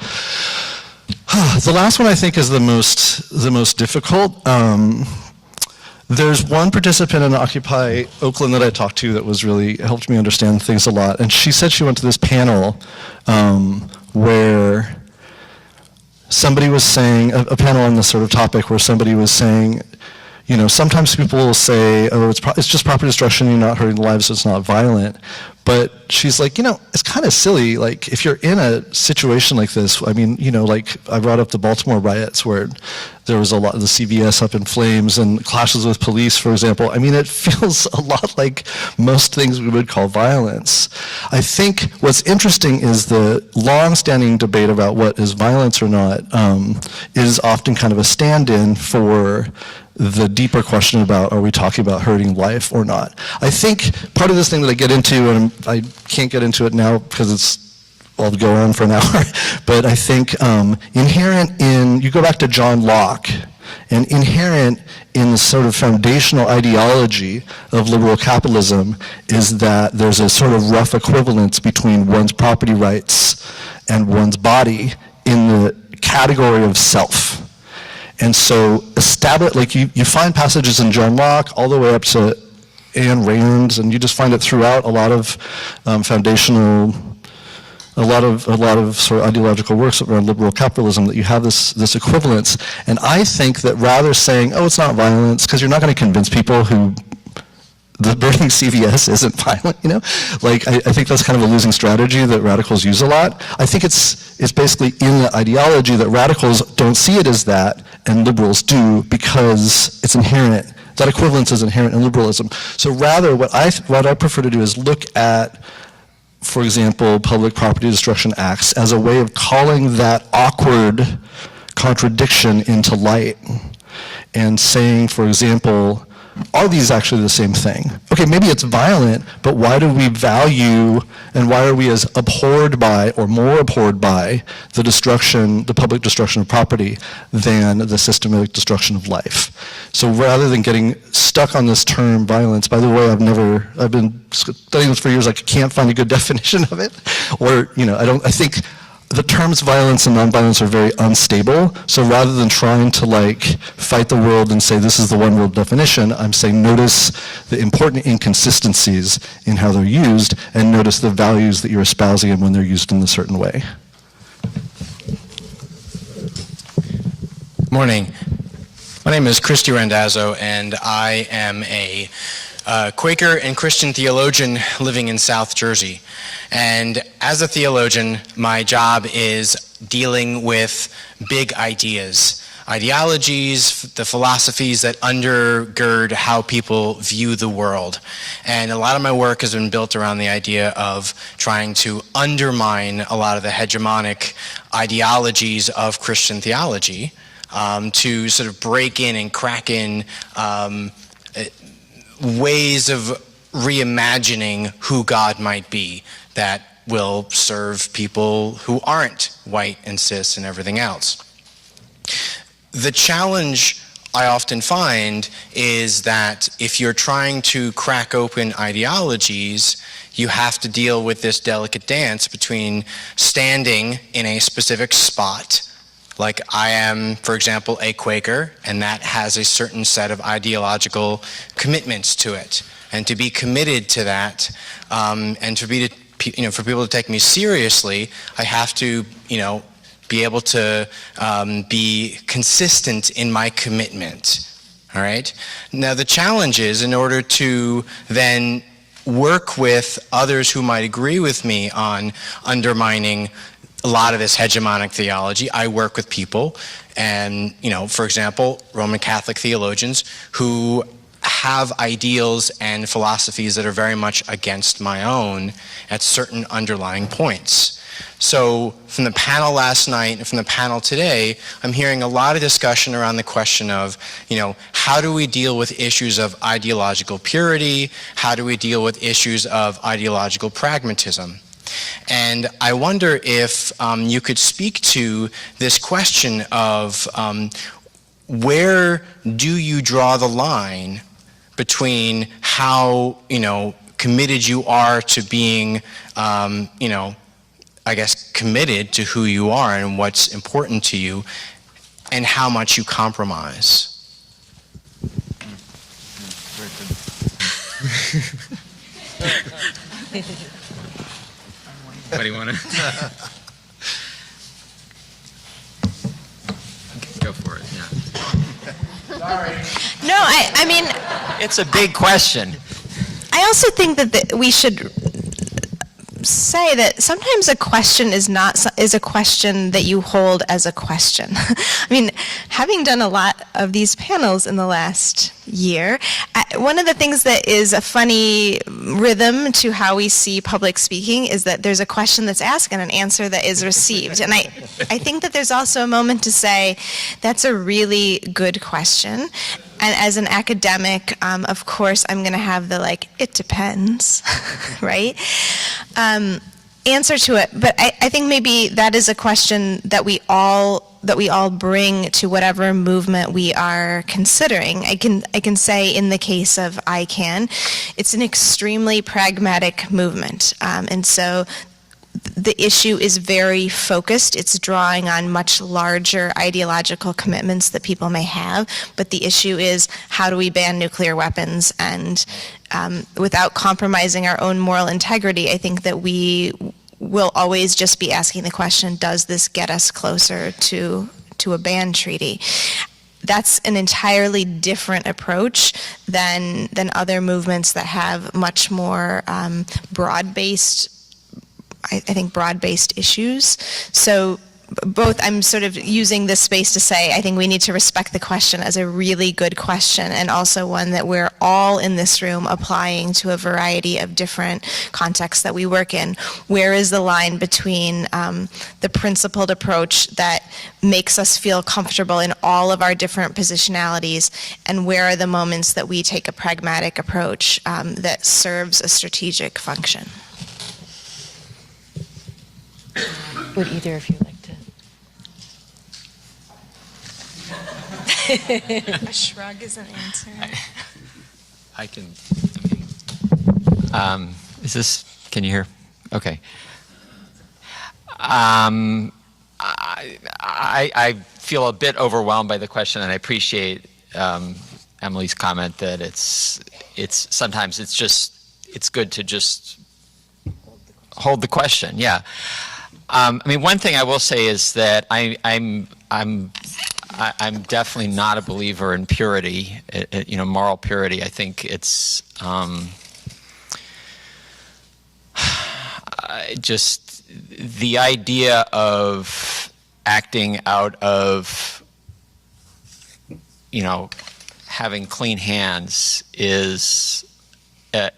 The last one I think is the most difficult. There's one participant in Occupy Oakland that I talked to that was really helped me understand things a lot, and she said she went to this panel where somebody was saying, a panel on this sort of topic where somebody was saying, sometimes people will say, oh, it's just property destruction, you're not hurting lives, so it's not violent. But she's like, it's kind of silly. Like, if you're in a situation like this, I mean, like I brought up the Baltimore riots where there was a lot of the CVS up in flames and clashes with police, for example. I mean, it feels a lot like most things we would call violence. I think what's interesting is the long-standing debate about what is violence or not is often kind of a stand-in for the deeper question about, are we talking about hurting life or not? I think part of this thing that I get into, and I can't get into it now because I'll go on for an hour, but I think inherent in, you go back to John Locke, and inherent in the sort of foundational ideology of liberal capitalism is that there's a sort of rough equivalence between one's property rights and one's body in the category of self. And so you find passages in John Locke all the way up to Ayn Rand, and you just find it throughout a lot of foundational, a lot of sort of ideological works around liberal capitalism, that you have this equivalence. And I think that rather saying, oh, it's not violence, because you're not going to convince people who the burning CVS isn't violent, Like, I think that's kind of a losing strategy that radicals use a lot. I think it's basically in the ideology that radicals don't see it as that, and liberals do, because it's inherent. That equivalence is inherent in liberalism. So rather, what I prefer to do is look at, for example, public property destruction acts as a way of calling that awkward contradiction into light and saying, for example, are these actually the same thing? Okay, maybe it's violent, but why do we value, and why are we as abhorred by, or more abhorred by, the public destruction of property than the systematic destruction of life? So rather than getting stuck on this term violence, by the way, I've been studying this for years, I can't find a good definition of it, or, I think the terms violence and nonviolence are very unstable, so rather than trying to fight the world and say this is the one world definition, I'm saying notice the important inconsistencies in how they're used, and notice the values that you're espousing and when they're used in a certain way. Morning. My name is Christy Randazzo, and I am a Quaker and Christian theologian living in South Jersey. And as a theologian, my job is dealing with big ideas, ideologies, the philosophies that undergird how people view the world. And a lot of my work has been built around the idea of trying to undermine a lot of the hegemonic ideologies of Christian theology, to sort of break in and crack in ways of reimagining who God might be that will serve people who aren't white and cis and everything else. The challenge I often find is that if you're trying to crack open ideologies, you have to deal with this delicate dance between standing in a specific spot. Like, I am, for example, a Quaker, and that has a certain set of ideological commitments to it. And to be committed to that, and for people to take me seriously, I have to, be able to be consistent in my commitment. All right? Now, the challenge is, in order to then work with others who might agree with me on undermining a lot of this hegemonic theology, I work with people, and, for example, Roman Catholic theologians who have ideals and philosophies that are very much against my own at certain underlying points. So from the panel last night and from the panel today, I'm hearing a lot of discussion around the question of, how do we deal with issues of ideological purity? How do we deal with issues of ideological pragmatism? And I wonder if you could speak to this question of where do you draw the line between how, committed you are to being, committed to who you are and what's important to you, and how much you compromise. What do you want to? Go for it, yeah. No, I mean, It's a big question. I also think that we should say that sometimes a question is a question that you hold as a question. I mean, having done a lot of these panels in the last year, one of the things that is a funny rhythm to how we see public speaking is that there's a question that's asked and an answer that is received. And I think that there's also a moment to say, that's a really good question. And as an academic, of course, I'm going to have the it depends, right? Answer to it. But I think maybe that is a question that we all bring to whatever movement we are considering. I can say in the case of ICANN, it's an extremely pragmatic movement, and so the issue is very focused. It's drawing on much larger ideological commitments that people may have, but the issue is how do we ban nuclear weapons? And without compromising our own moral integrity, I think that we will always just be asking the question, does this get us closer to a ban treaty? That's an entirely different approach than other movements that have much more broad-based broad-based issues. So both, I'm sort of using this space to say, I think we need to respect the question as a really good question, and also one that we're all in this room applying to a variety of different contexts that we work in. Where is the line between the principled approach that makes us feel comfortable in all of our different positionalities, and where are the moments that we take a pragmatic approach that serves a strategic function? Would either of you like to? A shrug is an answer. I can. Is this? Can you hear? Okay. I feel a bit overwhelmed by the question, and I appreciate Emily's comment that it's sometimes it's good to just hold the question. Yeah. I mean, one thing I will say is that I'm definitely not a believer in purity, moral purity. I think it's just the idea of acting out of, having clean hands is,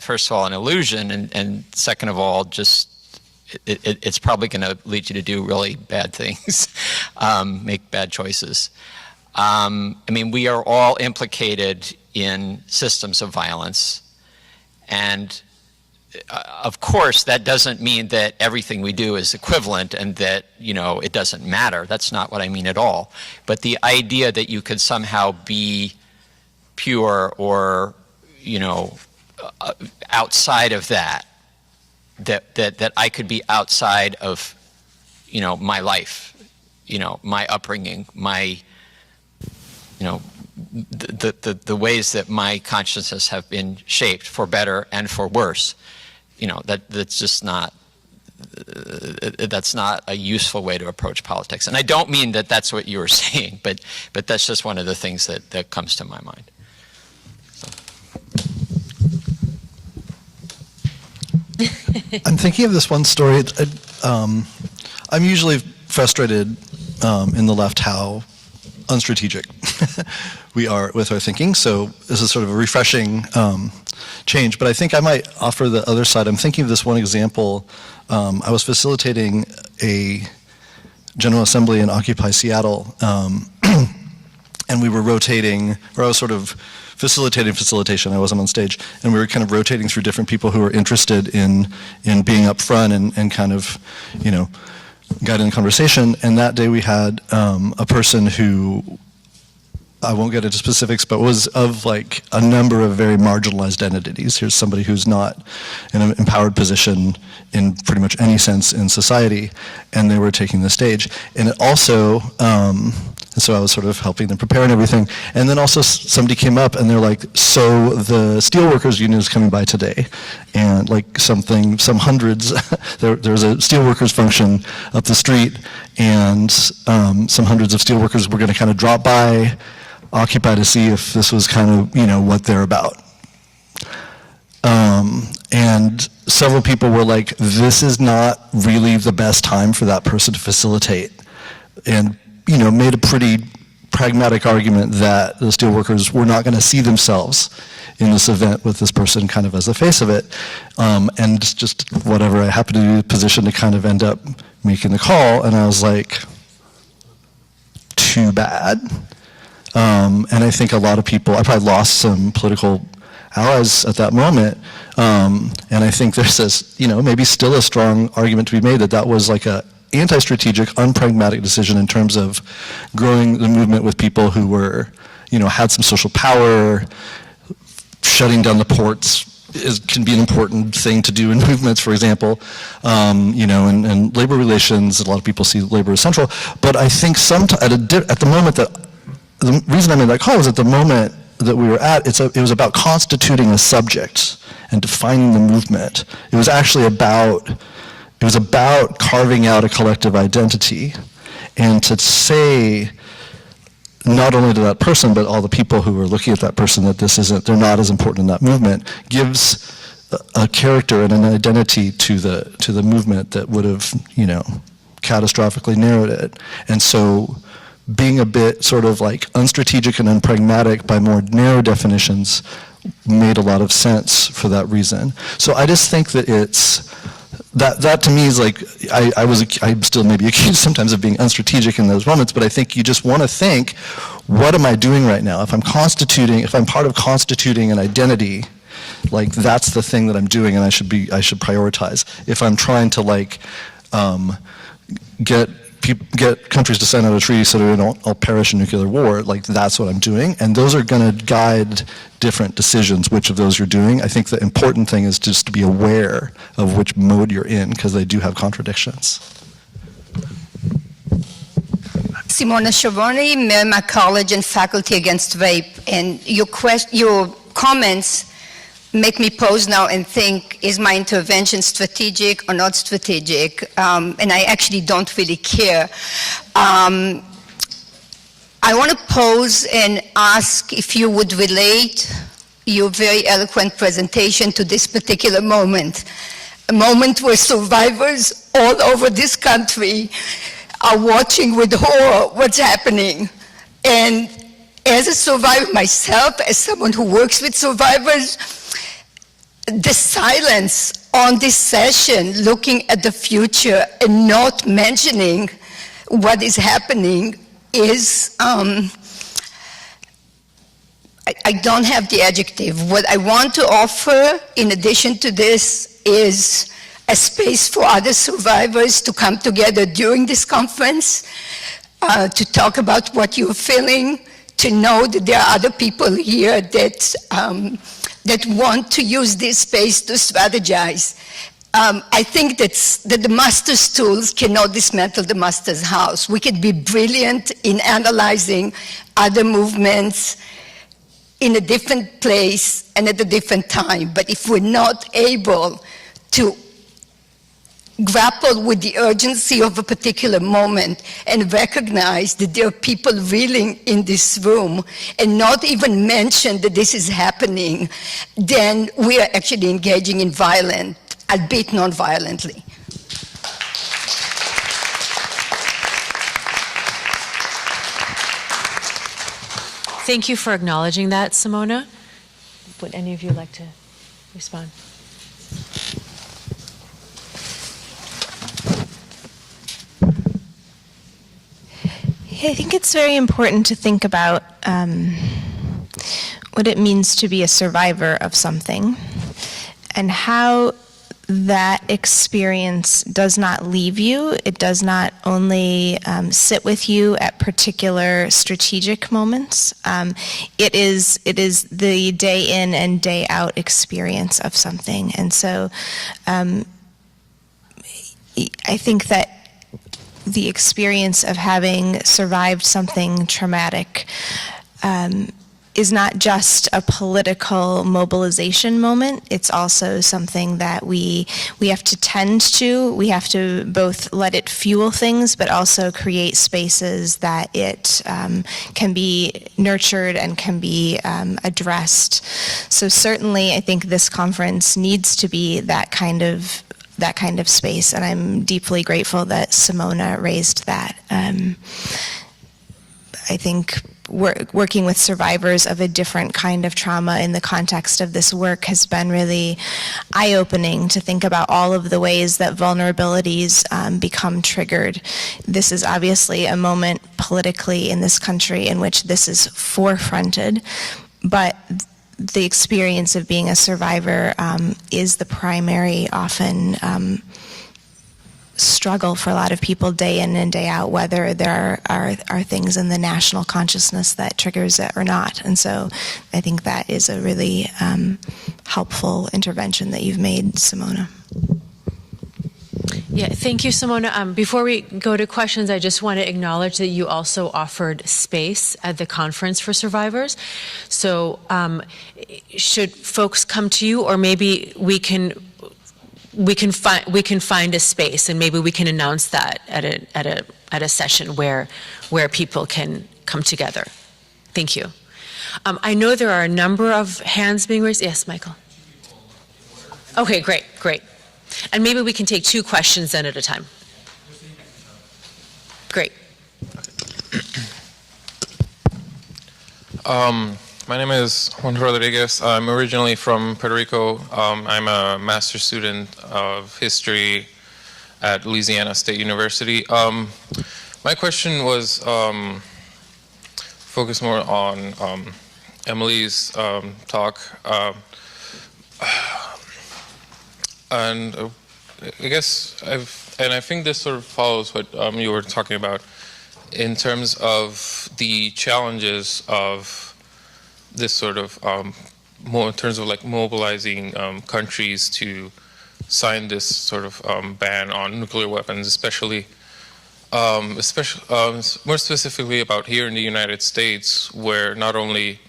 first of all, an illusion, and second of all, just it's probably going to lead you to do really bad things, make bad choices. I mean, we are all implicated in systems of violence, and of course, that doesn't mean that everything we do is equivalent and that, it doesn't matter. That's not what I mean at all. But the idea that you could somehow be pure or, outside of that I could be outside of, my life, my upbringing, my, the ways that my consciousness have been shaped for better and for worse, that's just not, that's not a useful way to approach politics. And I don't mean that that's what you were saying, but that's just one of the things that comes to my mind. I'm thinking of this one story. I'm usually frustrated in the left how unstrategic we are with our thinking, so this is sort of a refreshing change, but I think I might offer the other side. I'm thinking of this one example. I was facilitating a General Assembly in Occupy Seattle, and we were rotating, or I was sort of facilitation, I wasn't on stage, and we were kind of rotating through different people who were interested in being up front and kind of, guiding the conversation. And that day we had a person who, I won't get into specifics, but was of like a number of very marginalized entities. Here's somebody who's not in an empowered position in pretty much any sense in society, and they were taking the stage. And it also, so I was sort of helping them prepare and everything. And then also somebody came up and they're like, so the Steelworkers Union is coming by today. And like some hundreds, there's a steelworkers function up the street, and some hundreds of steelworkers were gonna kind of drop by Occupy to see if this was kind of, what they're about. And several people were like, this is not really the best time for that person to facilitate. And, made a pretty pragmatic argument that the steelworkers were not going to see themselves in this event with this person kind of as the face of it. And just whatever, I happened to be in a position to kind of end up making the call, and I was like, too bad. And I think a lot of people, I probably lost some political allies at that moment, and I think there's this, maybe still a strong argument to be made that that was like a anti-strategic, unpragmatic decision in terms of growing the movement with people who were, had some social power. Shutting down the ports can be an important thing to do in movements, for example, and labor relations. A lot of people see labor as central, but I think at the moment that, the reason I made that call was at the moment that we were at, it was about constituting a subject and defining the movement. It was actually about carving out a collective identity, and to say, not only to that person, but all the people who are looking at that person, that they're not as important in that movement, gives a character and an identity to the movement that would have, catastrophically narrowed it. And so being a bit sort of like unstrategic and unpragmatic by more narrow definitions made a lot of sense for that reason. So I just think that that to me is like, I'm still maybe accused sometimes of being unstrategic in those moments, but I think you just want to think, what am I doing right now? If I'm part of constituting an identity, like that's the thing that I'm doing, and I should prioritize. If I'm trying to get countries to sign out a treaty so that we don't all perish in nuclear war, like that's what I'm doing, and those are going to guide different decisions, which of those you're doing. I think the important thing is just to be aware of which mode you're in, because they do have contradictions. Simona Schiavone, Merrimack College and Faculty Against Rape, and your comments make me pause now and think, is my intervention strategic or not strategic? And I actually don't really care. I want to pose and ask if you would relate your very eloquent presentation to this particular moment, a moment where survivors all over this country are watching with horror what's happening. And as a survivor myself, as someone who works with survivors, the silence on this session, looking at the future and not mentioning what is happening, is, I don't have the adjective. What I want to offer, in addition to this, is a space for other survivors to come together during this conference, to talk about what you're feeling, to know that there are other people here that want to use this space to strategize. I think that the master's tools cannot dismantle the master's house. We could be brilliant in analyzing other movements in a different place and at a different time, but if we're not able to grapple with the urgency of a particular moment and recognize that there are people reeling in this room and not even mention that this is happening, then we are actually engaging in violence, albeit non-violently. Thank you for acknowledging that, Simona. Would any of you like to respond? I think it's very important to think about what it means to be a survivor of something and how that experience does not leave you. It does not only sit with you at particular strategic moments. It is the day in and day out experience of something. And so I think that the experience of having survived something traumatic is not just a political mobilization moment. It's also something that we have to tend to. We have to both let it fuel things, but also create spaces that it can be nurtured and can be addressed. So certainly, I think this conference needs to be that kind of space, and I'm deeply grateful that Simona raised that. I think working with survivors of a different kind of trauma in the context of this work has been really eye-opening to think about all of the ways that vulnerabilities become triggered. This is obviously a moment politically in this country in which this is forefronted, but the experience of being a survivor is the primary, often struggle for a lot of people day in and day out, whether there are things in the national consciousness that triggers it or not. And so I think that is a really helpful intervention that you've made, Simona. Yeah, thank you, Simona. Before we go to questions, I just want to acknowledge that you also offered space at the conference for survivors. So should folks come to you, or maybe we can find a space, and maybe we can announce that at a session where people can come together. Thank you. I know there are a number of hands being raised. Yes, Michael. Okay, great. And maybe we can take 2 questions then at a time. Great. My name is Juan Rodriguez. I'm originally from Puerto Rico. I'm a master's student of history at Louisiana State University. My question was focused more on Emily's talk. And I guess I think this sort of follows what you were talking about in terms of the challenges of this sort of more in terms of like mobilizing countries to sign this sort of ban on nuclear weapons, especially more specifically about here in the United States, where not only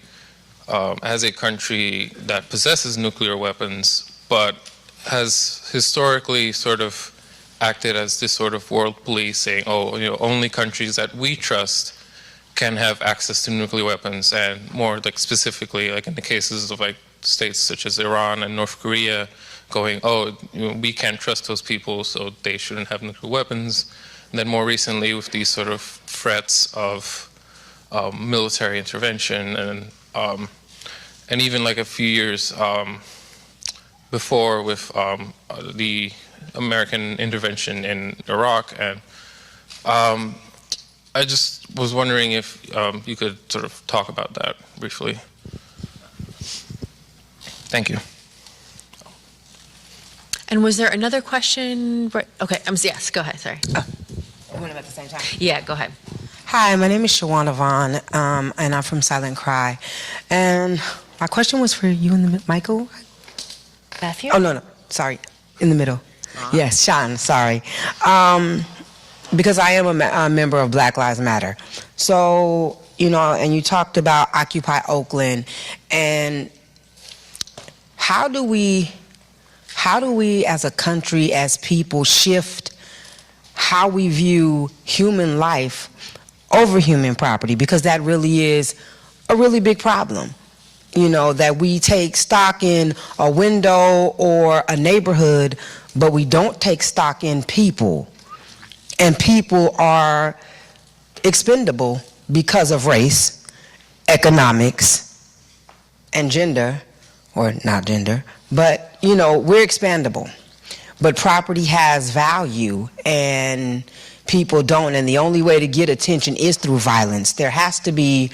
as a country that possesses nuclear weapons, but has historically sort of acted as this sort of world police, saying, oh, only countries that we trust can have access to nuclear weapons, and more like specifically, like in the cases of like states such as Iran and North Korea, going, oh, we can't trust those people, so they shouldn't have nuclear weapons. And then more recently, with these sort of threats of military intervention, and even like a few years before with the American intervention in Iraq, and I just was wondering if you could sort of talk about that briefly. Thank you. And was there another question? Okay, yes, go ahead, sorry. Oh, we want them at the same time? Yeah, go ahead. Hi, my name is Shawana Vaughn, and I'm from Silent Cry. And my question was for you in the Michael? Matthew? Oh, no, sorry, in the middle. Yes, Shon, sorry. Because I am a member of Black Lives Matter. So, and you talked about Occupy Oakland, and how do we as a country, as people, shift how we view human life over human property? Because that really is a really big problem. That we take stock in a window or a neighborhood, but we don't take stock in people. And people are expendable because of race, economics, and gender, or not gender, but, we're expendable. But property has value, and people don't, and the only way to get attention is through violence. There has to be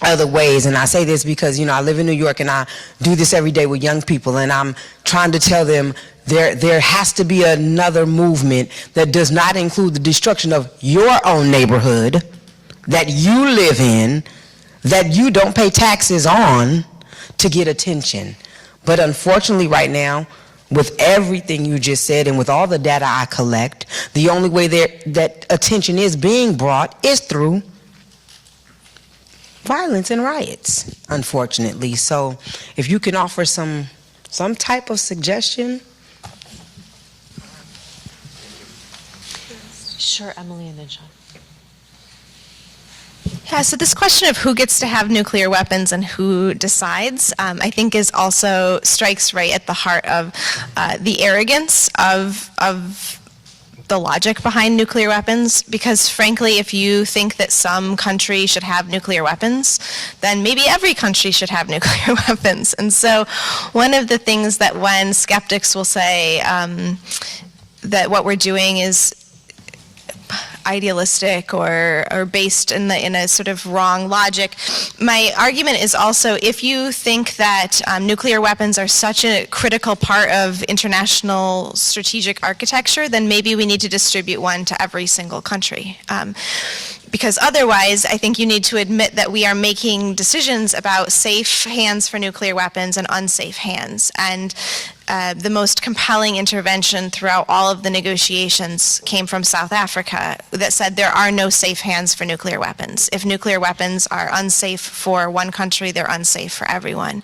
other ways, and I say this because, I live in New York, and I do this every day with young people, and I'm trying to tell them there has to be another movement that does not include the destruction of your own neighborhood that you live in, that you don't pay taxes on, to get attention. But unfortunately right now, with everything you just said and with all the data I collect, the only way that attention is being brought is through violence and riots, unfortunately. So if you can offer some type of suggestion. Sure, Emily, and then Shon. Yeah, so this question of who gets to have nuclear weapons and who decides, I think is also strikes right at the heart of the arrogance of the logic behind nuclear weapons, because frankly, if you think that some country should have nuclear weapons, then maybe every country should have nuclear weapons. And so one of the things that when skeptics will say that what we're doing is idealistic or based in a sort of wrong logic. My argument is also, if you think that nuclear weapons are such a critical part of international strategic architecture, then maybe we need to distribute one to every single country. Because otherwise, I think you need to admit that we are making decisions about safe hands for nuclear weapons and unsafe hands. And the most compelling intervention throughout all of the negotiations came from South Africa that said there are no safe hands for nuclear weapons. If nuclear weapons are unsafe for one country, they're unsafe for everyone.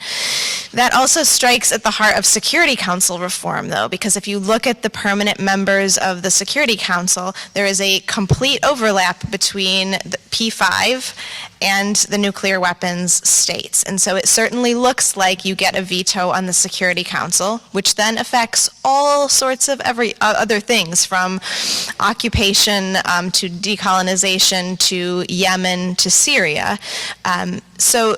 That also strikes at the heart of Security Council reform, though, because if you look at the permanent members of the Security Council, there is a complete overlap between the P5 and the nuclear weapons states. And so it certainly looks like you get a veto on the Security Council, which then affects all sorts of other things, from occupation to decolonization to Yemen to Syria. So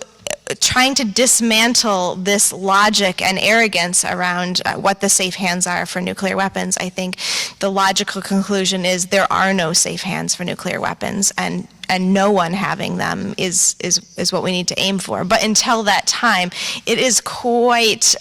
trying to dismantle this logic and arrogance around what the safe hands are for nuclear weapons, I think the logical conclusion is there are no safe hands for nuclear weapons, and no one having them is what we need to aim for. But until that time, it is quite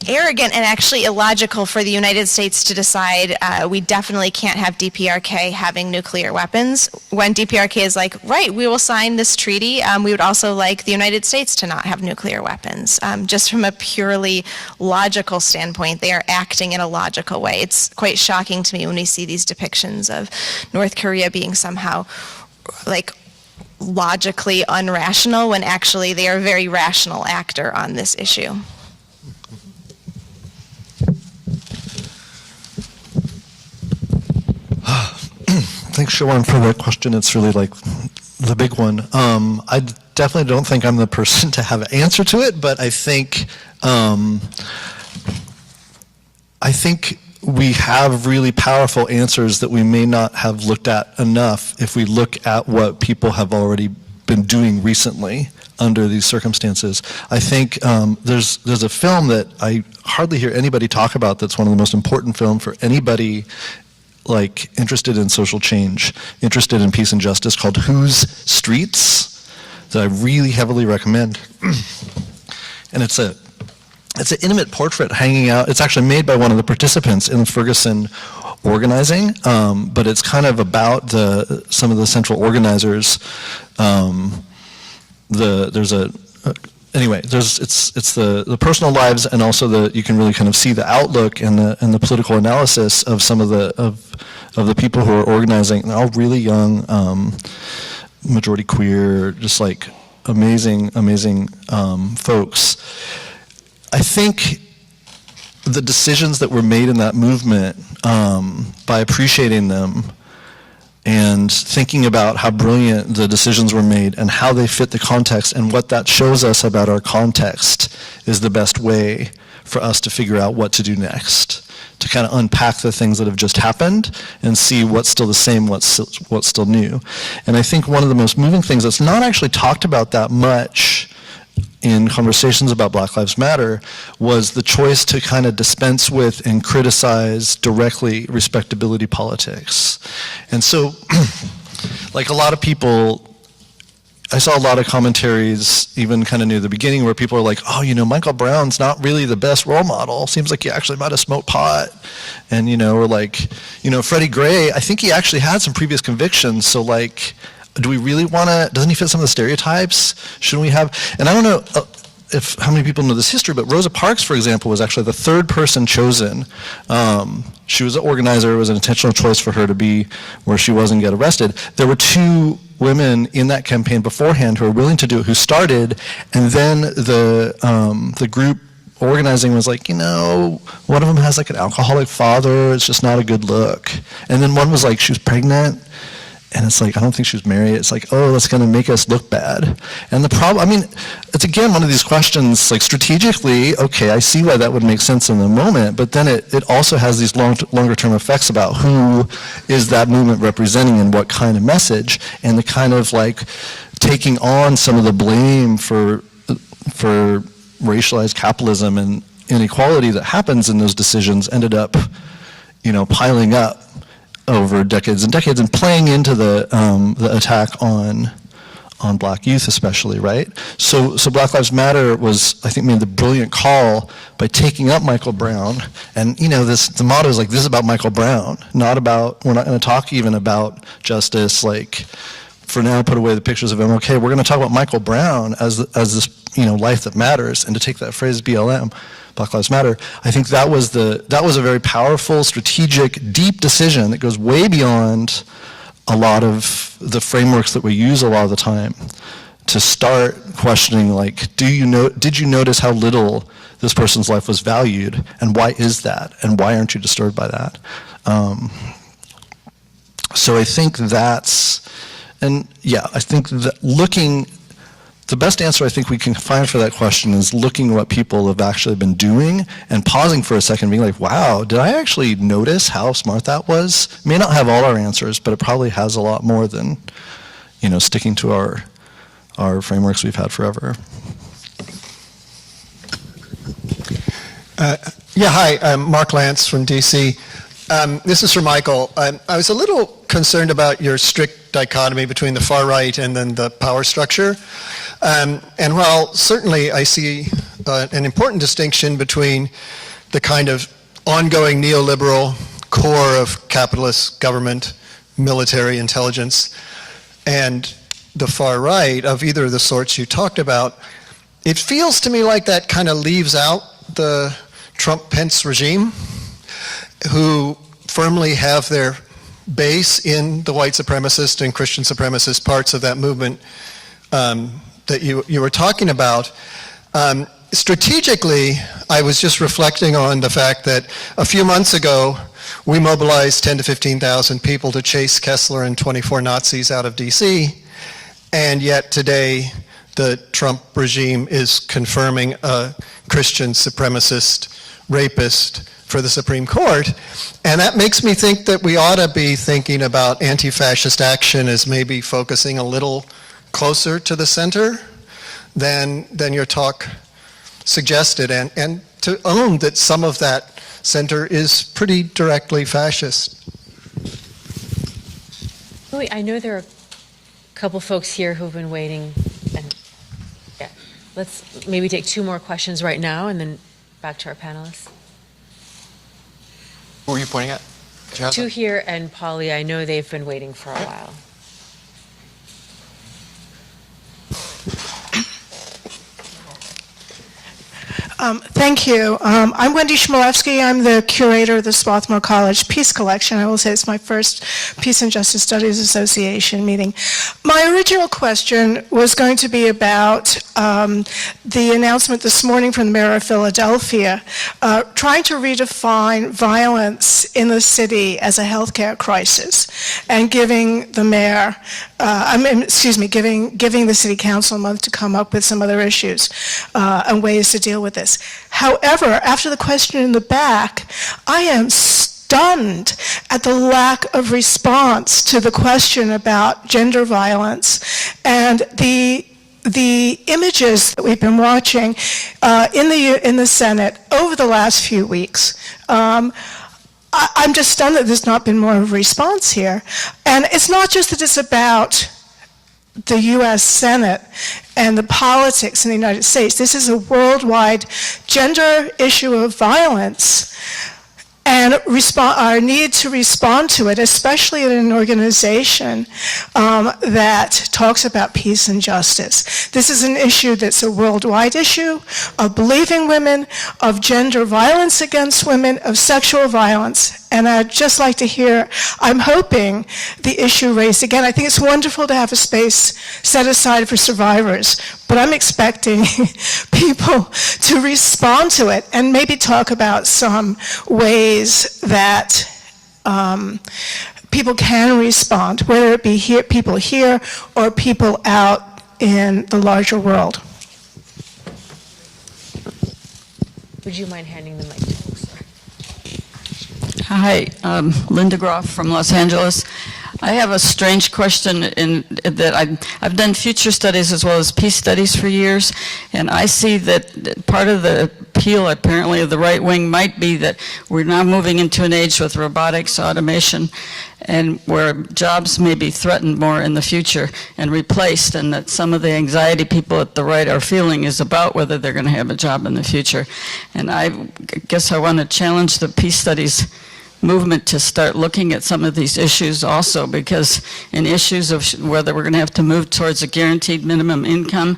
arrogant and actually illogical for the United States to decide we definitely can't have DPRK having nuclear weapons, when DPRK is like, right, we will sign this treaty. We would also like the United States to not have nuclear weapons. Just from a purely logical standpoint, they are acting in a logical way. It's quite shocking to me when we see these depictions of North Korea being somehow like logically unrational, when actually they are a very rational actor on this issue. Thanks, Shon, for that question. It's really like the big one. I definitely don't think I'm the person to have an answer to it, but I think we have really powerful answers that we may not have looked at enough if we look at what people have already been doing recently under these circumstances. I think there's a film that I hardly hear anybody talk about that's one of the most important films for anybody like interested in social change, interested in peace and justice, called Whose Streets, that I really heavily recommend. And it's an intimate portrait hanging out. It's actually made by one of the participants in Ferguson organizing, but it's kind of about some of the central organizers. Anyway, it's the personal lives, and also you can really kind of see the outlook and the political analysis of some of the people who are organizing. They're all really young, majority queer, just like amazing folks. I think the decisions that were made in that movement, by appreciating them and thinking about how brilliant the decisions were made and how they fit the context and what that shows us about our context, is the best way for us to figure out what to do next, to kind of unpack the things that have just happened and see what's still the same, what's still new. And I think one of the most moving things that's not actually talked about that much in conversations about Black Lives Matter was the choice to kind of dispense with and criticize directly respectability politics. And so, like a lot of people, I saw a lot of commentaries even kind of near the beginning where people are like, oh, Michael Brown's not really the best role model. Seems like he actually might have smoked pot. And, or like, Freddie Gray, I think he actually had some previous convictions. So like, do we really want to, doesn't he fit some of the stereotypes? Shouldn't we have, and I don't know how many people know this history, but Rosa Parks, for example, was actually the third person chosen. She was an organizer. It was an intentional choice for her to be where she was and get arrested. There were two women in that campaign beforehand who were willing to do it, who started, and then the group organizing was like, one of them has like an alcoholic father, it's just not a good look. And then one was like, she was pregnant, and it's like, I don't think she was married. It's like, oh, that's going to make us look bad. And the problem, it's again one of these questions, like strategically, okay, I see why that would make sense in the moment, but then it also has these longer term effects about who is that movement representing and what kind of message, and the kind of like taking on some of the blame for racialized capitalism and inequality that happens in those decisions ended up, piling up over decades and decades and playing into the attack on black youth especially, right? So Black Lives Matter I think made the brilliant call by taking up Michael Brown, and the motto is like, this is about Michael Brown, we're not going to talk even about justice, like for now put away the pictures of MLK, we're going to talk about Michael Brown as this life that matters, and to take that phrase BLM, Black Lives Matter, I think that was a very powerful, strategic, deep decision that goes way beyond a lot of the frameworks that we use a lot of the time to start questioning, like, did you notice how little this person's life was valued, and why is that, and why aren't you disturbed by that? So I think I think that the best answer I think we can find for that question is looking at what people have actually been doing and pausing for a second and being like, wow, did I actually notice how smart that was? It may not have all our answers, but it probably has a lot more than, sticking to our frameworks we've had forever. Hi, I'm Mark Lance from DC. This is for Michael. I was a little concerned about your strict dichotomy between the far right and then the power structure. And while certainly I see an important distinction between the kind of ongoing neoliberal core of capitalist government, military intelligence, and the far right of either of the sorts you talked about, it feels to me like that kind of leaves out the Trump-Pence regime, who firmly have their base in the white supremacist and Christian supremacist parts of that movement that you were talking about. Strategically, I was just reflecting on the fact that a few months ago, we mobilized 10 to 15,000 people to chase Kessler and 24 Nazis out of DC, and yet today the Trump regime is confirming a Christian supremacist rapist for the Supreme Court. And that makes me think that we ought to be thinking about anti-fascist action as maybe focusing a little closer to the center than your talk suggested, and to own that some of that center is pretty directly fascist. Wait, I know there are a couple folks here who've been waiting. Let's maybe take two more questions right now and then back to our panelists. What were you pointing at? Two here, and Polly, I know they've been waiting for a while. Thank you. I'm Wendy Chmielewski. I'm the curator of the Swarthmore College Peace Collection. I will say it's my first Peace and Justice Studies Association meeting. My original question was going to be about the announcement this morning from the mayor of Philadelphia, trying to redefine violence in the city as a healthcare crisis, and giving the mayor, giving the city council a month to come up with some other issues and ways to deal with this. However, after the question in the back, I am stunned at the lack of response to the question about gender violence and the images that we've been watching in the Senate over the last few weeks. I'm just stunned that there's not been more of a response here. And it's not just that it's about the U.S. Senate and the politics in the United States. This is a worldwide gender issue of violence, and our need to respond to it, especially in an organization that talks about peace and justice. This is an issue that's a worldwide issue of believing women, of gender violence against women, of sexual violence, And I'd just like to hear, I'm hoping the issue raised again. I think it's wonderful to have a space set aside for survivors, but I'm expecting people to respond to it and maybe talk about some ways that people can respond, whether it be here, people here or people out in the larger world. Would you mind handing the mic to folks? Hi, Linda Groff from Los Angeles. I have a strange question in that I've done future studies as well as peace studies for years, and I see that part of the appeal apparently of the right wing might be that we're now moving into an age with robotics, automation, and where jobs may be threatened more in the future and replaced, and that some of the anxiety people at the right are feeling is about whether they're going to have a job in the future. And I guess I want to challenge the peace studies movement to start looking at some of these issues also, because in issues of whether we're going to have to move towards a guaranteed minimum income,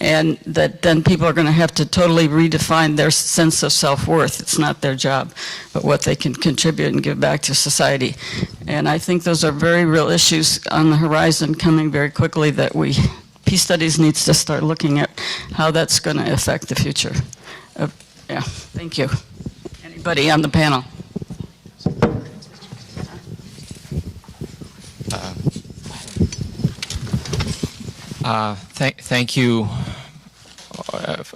and that then people are going to have to totally redefine their sense of self-worth. It's not their job, but what they can contribute and give back to society. And I think those are very real issues on the horizon coming very quickly that Peace Studies needs to start looking at how that's going to affect the future. Yeah, thank you. Anybody on the panel? Thank you,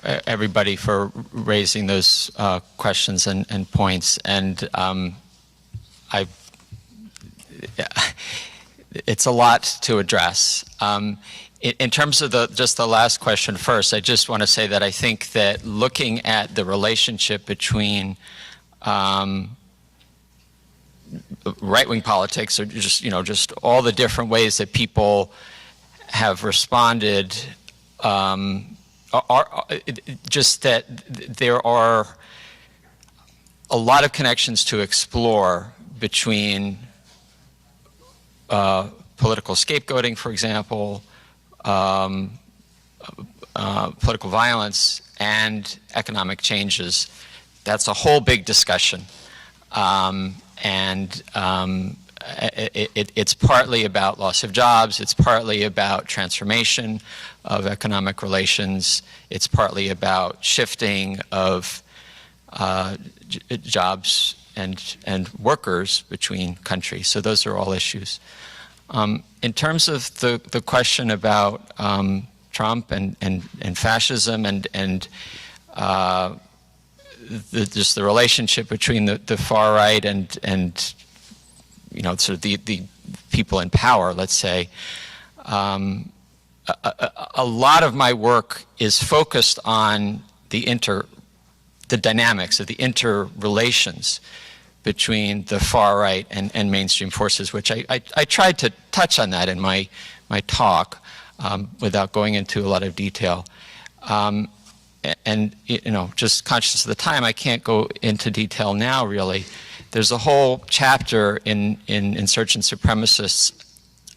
everybody, for raising those questions and points. And it's a lot to address. In terms of just the last question first, I just want to say that I think that looking at the relationship between right-wing politics, or just all the different ways that people have responded, just that there are a lot of connections to explore between political scapegoating, for example, political violence, and economic changes. That's a whole big discussion. It's partly about loss of jobs, it's partly about transformation of economic relations, it's partly about shifting of jobs and workers between countries. So those are all issues. In terms of the question about Trump and fascism and just the relationship between the far right and sort of the people in power, let's say, a lot of my work is focused on the dynamics of the interrelations between the far right and mainstream forces, which I tried to touch on that in my talk without going into a lot of detail. And just conscious of the time, I can't go into detail now, really. There's a whole chapter in Insurgent Supremacists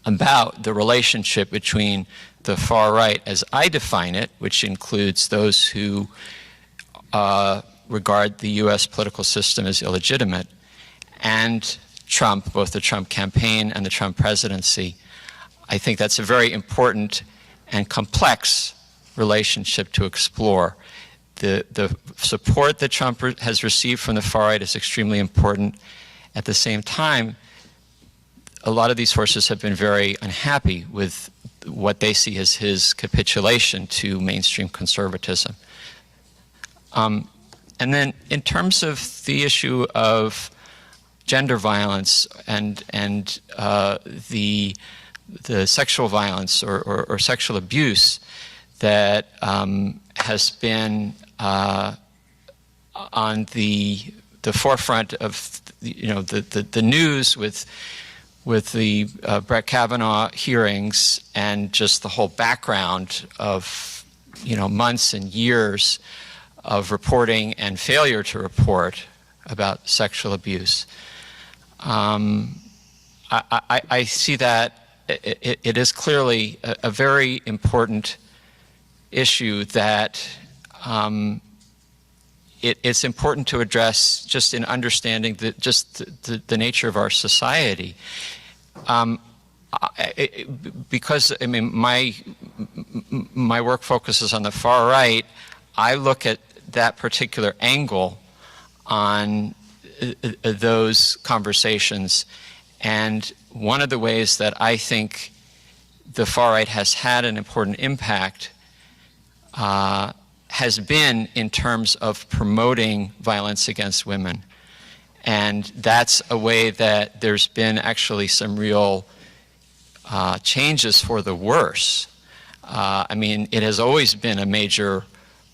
about the relationship between the far right, as I define it, which includes those who regard the U.S. political system as illegitimate, and Trump, both the Trump campaign and the Trump presidency. I think that's a very important and complex relationship to explore. The support that Trump has received from the far right is extremely important. At the same time, a lot of these forces have been very unhappy with what they see as his capitulation to mainstream conservatism. And then in terms of the issue of gender violence and the sexual violence or sexual abuse that has been on the forefront of the news with the Brett Kavanaugh hearings, and just the whole background of months and years of reporting and failure to report about sexual abuse. I see that it is clearly a very important issue that it's important to address just in understanding the nature of our society. Because I mean, my work focuses on the far right, I look at that particular angle on those conversations, and one of the ways that I think the far right has had an important impact has been in terms of promoting violence against women. And that's a way that there's been actually some real changes for the worse. I mean, it has always been a major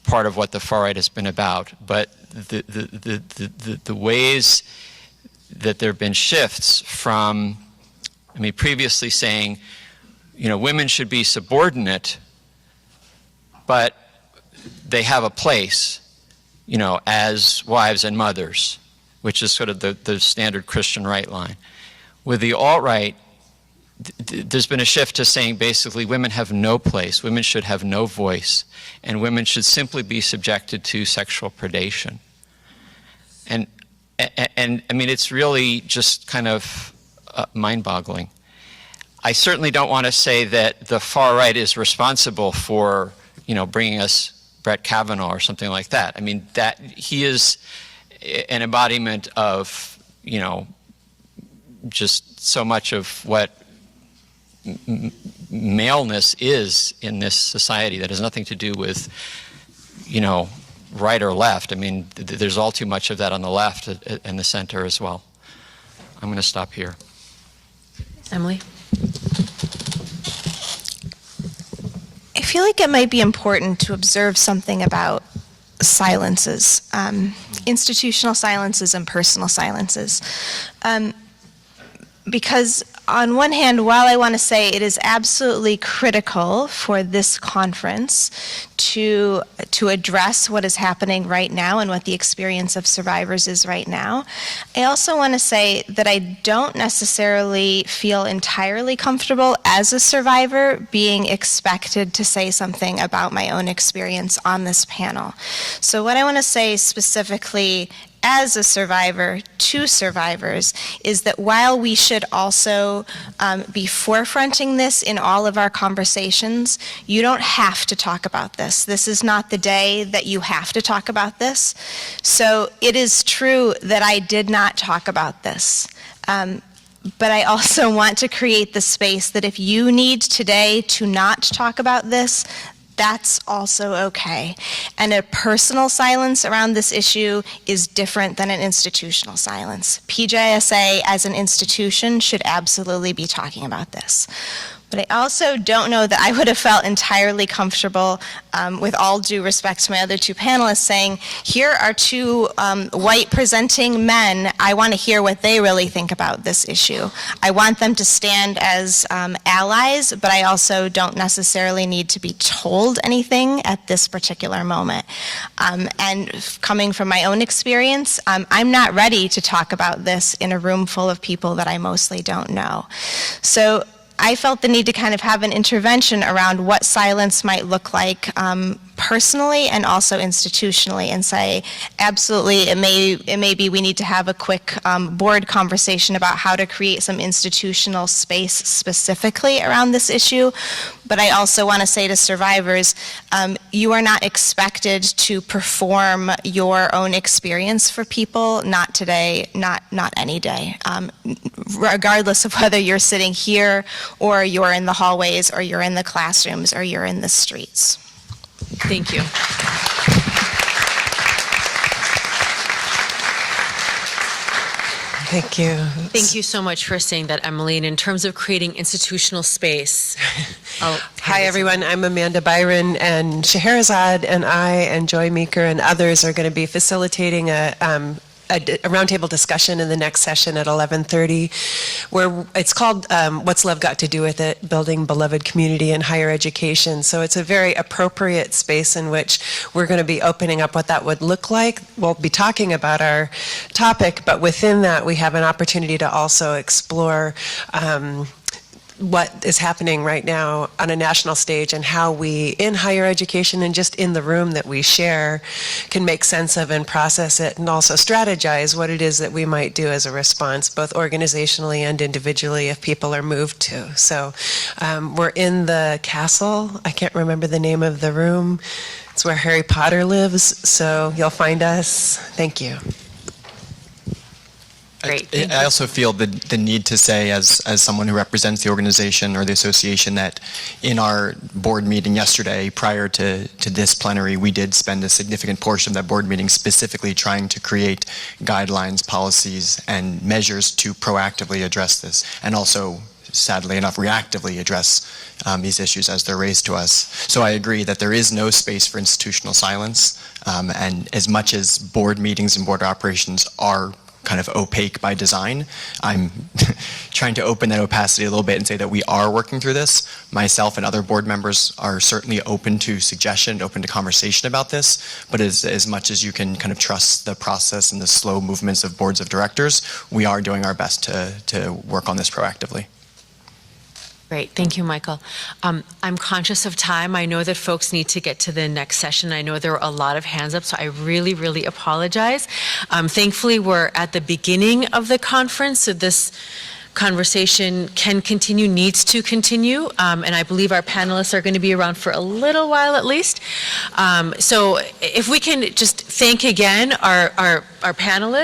part of what the far right has been about, but the ways that there have been shifts from, I mean, previously saying, you know, women should be subordinate, but they have a place, you know, as wives and mothers, which is sort of the standard Christian right line. With the alt-right, there's been a shift to saying basically women have no place, women should have no voice, and women should simply be subjected to sexual predation. And I mean, it's really just kind of mind-boggling. I certainly don't want to say that the far right is responsible for, you know, bringing us Brett Kavanaugh or something like that. I mean, that he is an embodiment of, you know, just so much of what maleness is in this society that has nothing to do with, you know, right or left. I mean, there's all too much of that on the left and the center as well. I'm going to stop here. Emily? I feel like it might be important to observe something about silences, institutional silences and personal silences. Because on one hand, while I want to say it is absolutely critical for this conference to address what is happening right now and what the experience of survivors is right now, I also want to say that I don't necessarily feel entirely comfortable as a survivor being expected to say something about my own experience on this panel. So what I want to say specifically as a survivor to survivors is that while we should also be forefronting this in all of our conversations, you don't have to talk about this. This is not the day that you have to talk about this. So it is true that I did not talk about this. But I also want to create the space that if you need today to not talk about this, that's also okay. And a personal silence around this issue is different than an institutional silence. PJSA as an institution should absolutely be talking about this. But I also don't know that I would have felt entirely comfortable, with all due respect to my other two panelists, saying, here are two white presenting men. I want to hear what they really think about this issue. I want them to stand as allies, but I also don't necessarily need to be told anything at this particular moment. And coming from my own experience, I'm not ready to talk about this in a room full of people that I mostly don't know. So I felt the need to kind of have an intervention around what silence might look like personally and also institutionally, and say, absolutely, it may be we need to have a quick board conversation about how to create some institutional space specifically around this issue. But I also want to say to survivors, you are not expected to perform your own experience for people, not today, not any day, regardless of whether you're sitting here or you're in the hallways or you're in the classrooms or you're in the streets. Thank you. Thank you. Thank you so much for saying that, Emily. And in terms of creating institutional space. Hi, everyone. I'm Amanda Byron, and Sheherazade and I and Joy Meeker and others are going to be facilitating a roundtable discussion in the next session at 11:30, where it's called What's Love Got to Do with It? Building Beloved Community in Higher Education. So it's a very appropriate space in which we're going to be opening up what that would look like. We'll be talking about our topic, but within that we have an opportunity to also explore what is happening right now on a national stage and how we, in higher education and just in the room that we share, can make sense of and process it and also strategize what it is that we might do as a response, both organizationally and individually, if people are moved to. So we're in the castle. I can't remember the name of the room. It's where Harry Potter lives, so you'll find us. Thank you. Great. I also feel the need to say, as someone who represents the organization or the association, that in our board meeting yesterday, prior to this plenary, we did spend a significant portion of that board meeting specifically trying to create guidelines, policies, and measures to proactively address this, and also, sadly enough, reactively address these issues as they're raised to us. So I agree that there is no space for institutional silence, and as much as board meetings and board operations are kind of opaque by design, I'm trying to open that opacity a little bit and say that we are working through this. Myself and other board members are certainly open to suggestion, open to conversation about this, but as much as you can kind of trust the process and the slow movements of boards of directors, we are doing our best to work on this proactively. Great, thank you, Michael. I'm conscious of time. I know that folks need to get to the next session. I know there are a lot of hands up, so I really, really apologize. Thankfully, we're at the beginning of the conference, so this conversation can continue, needs to continue, and I believe our panelists are going to be around for a little while at least. So if we can just thank again our panelists.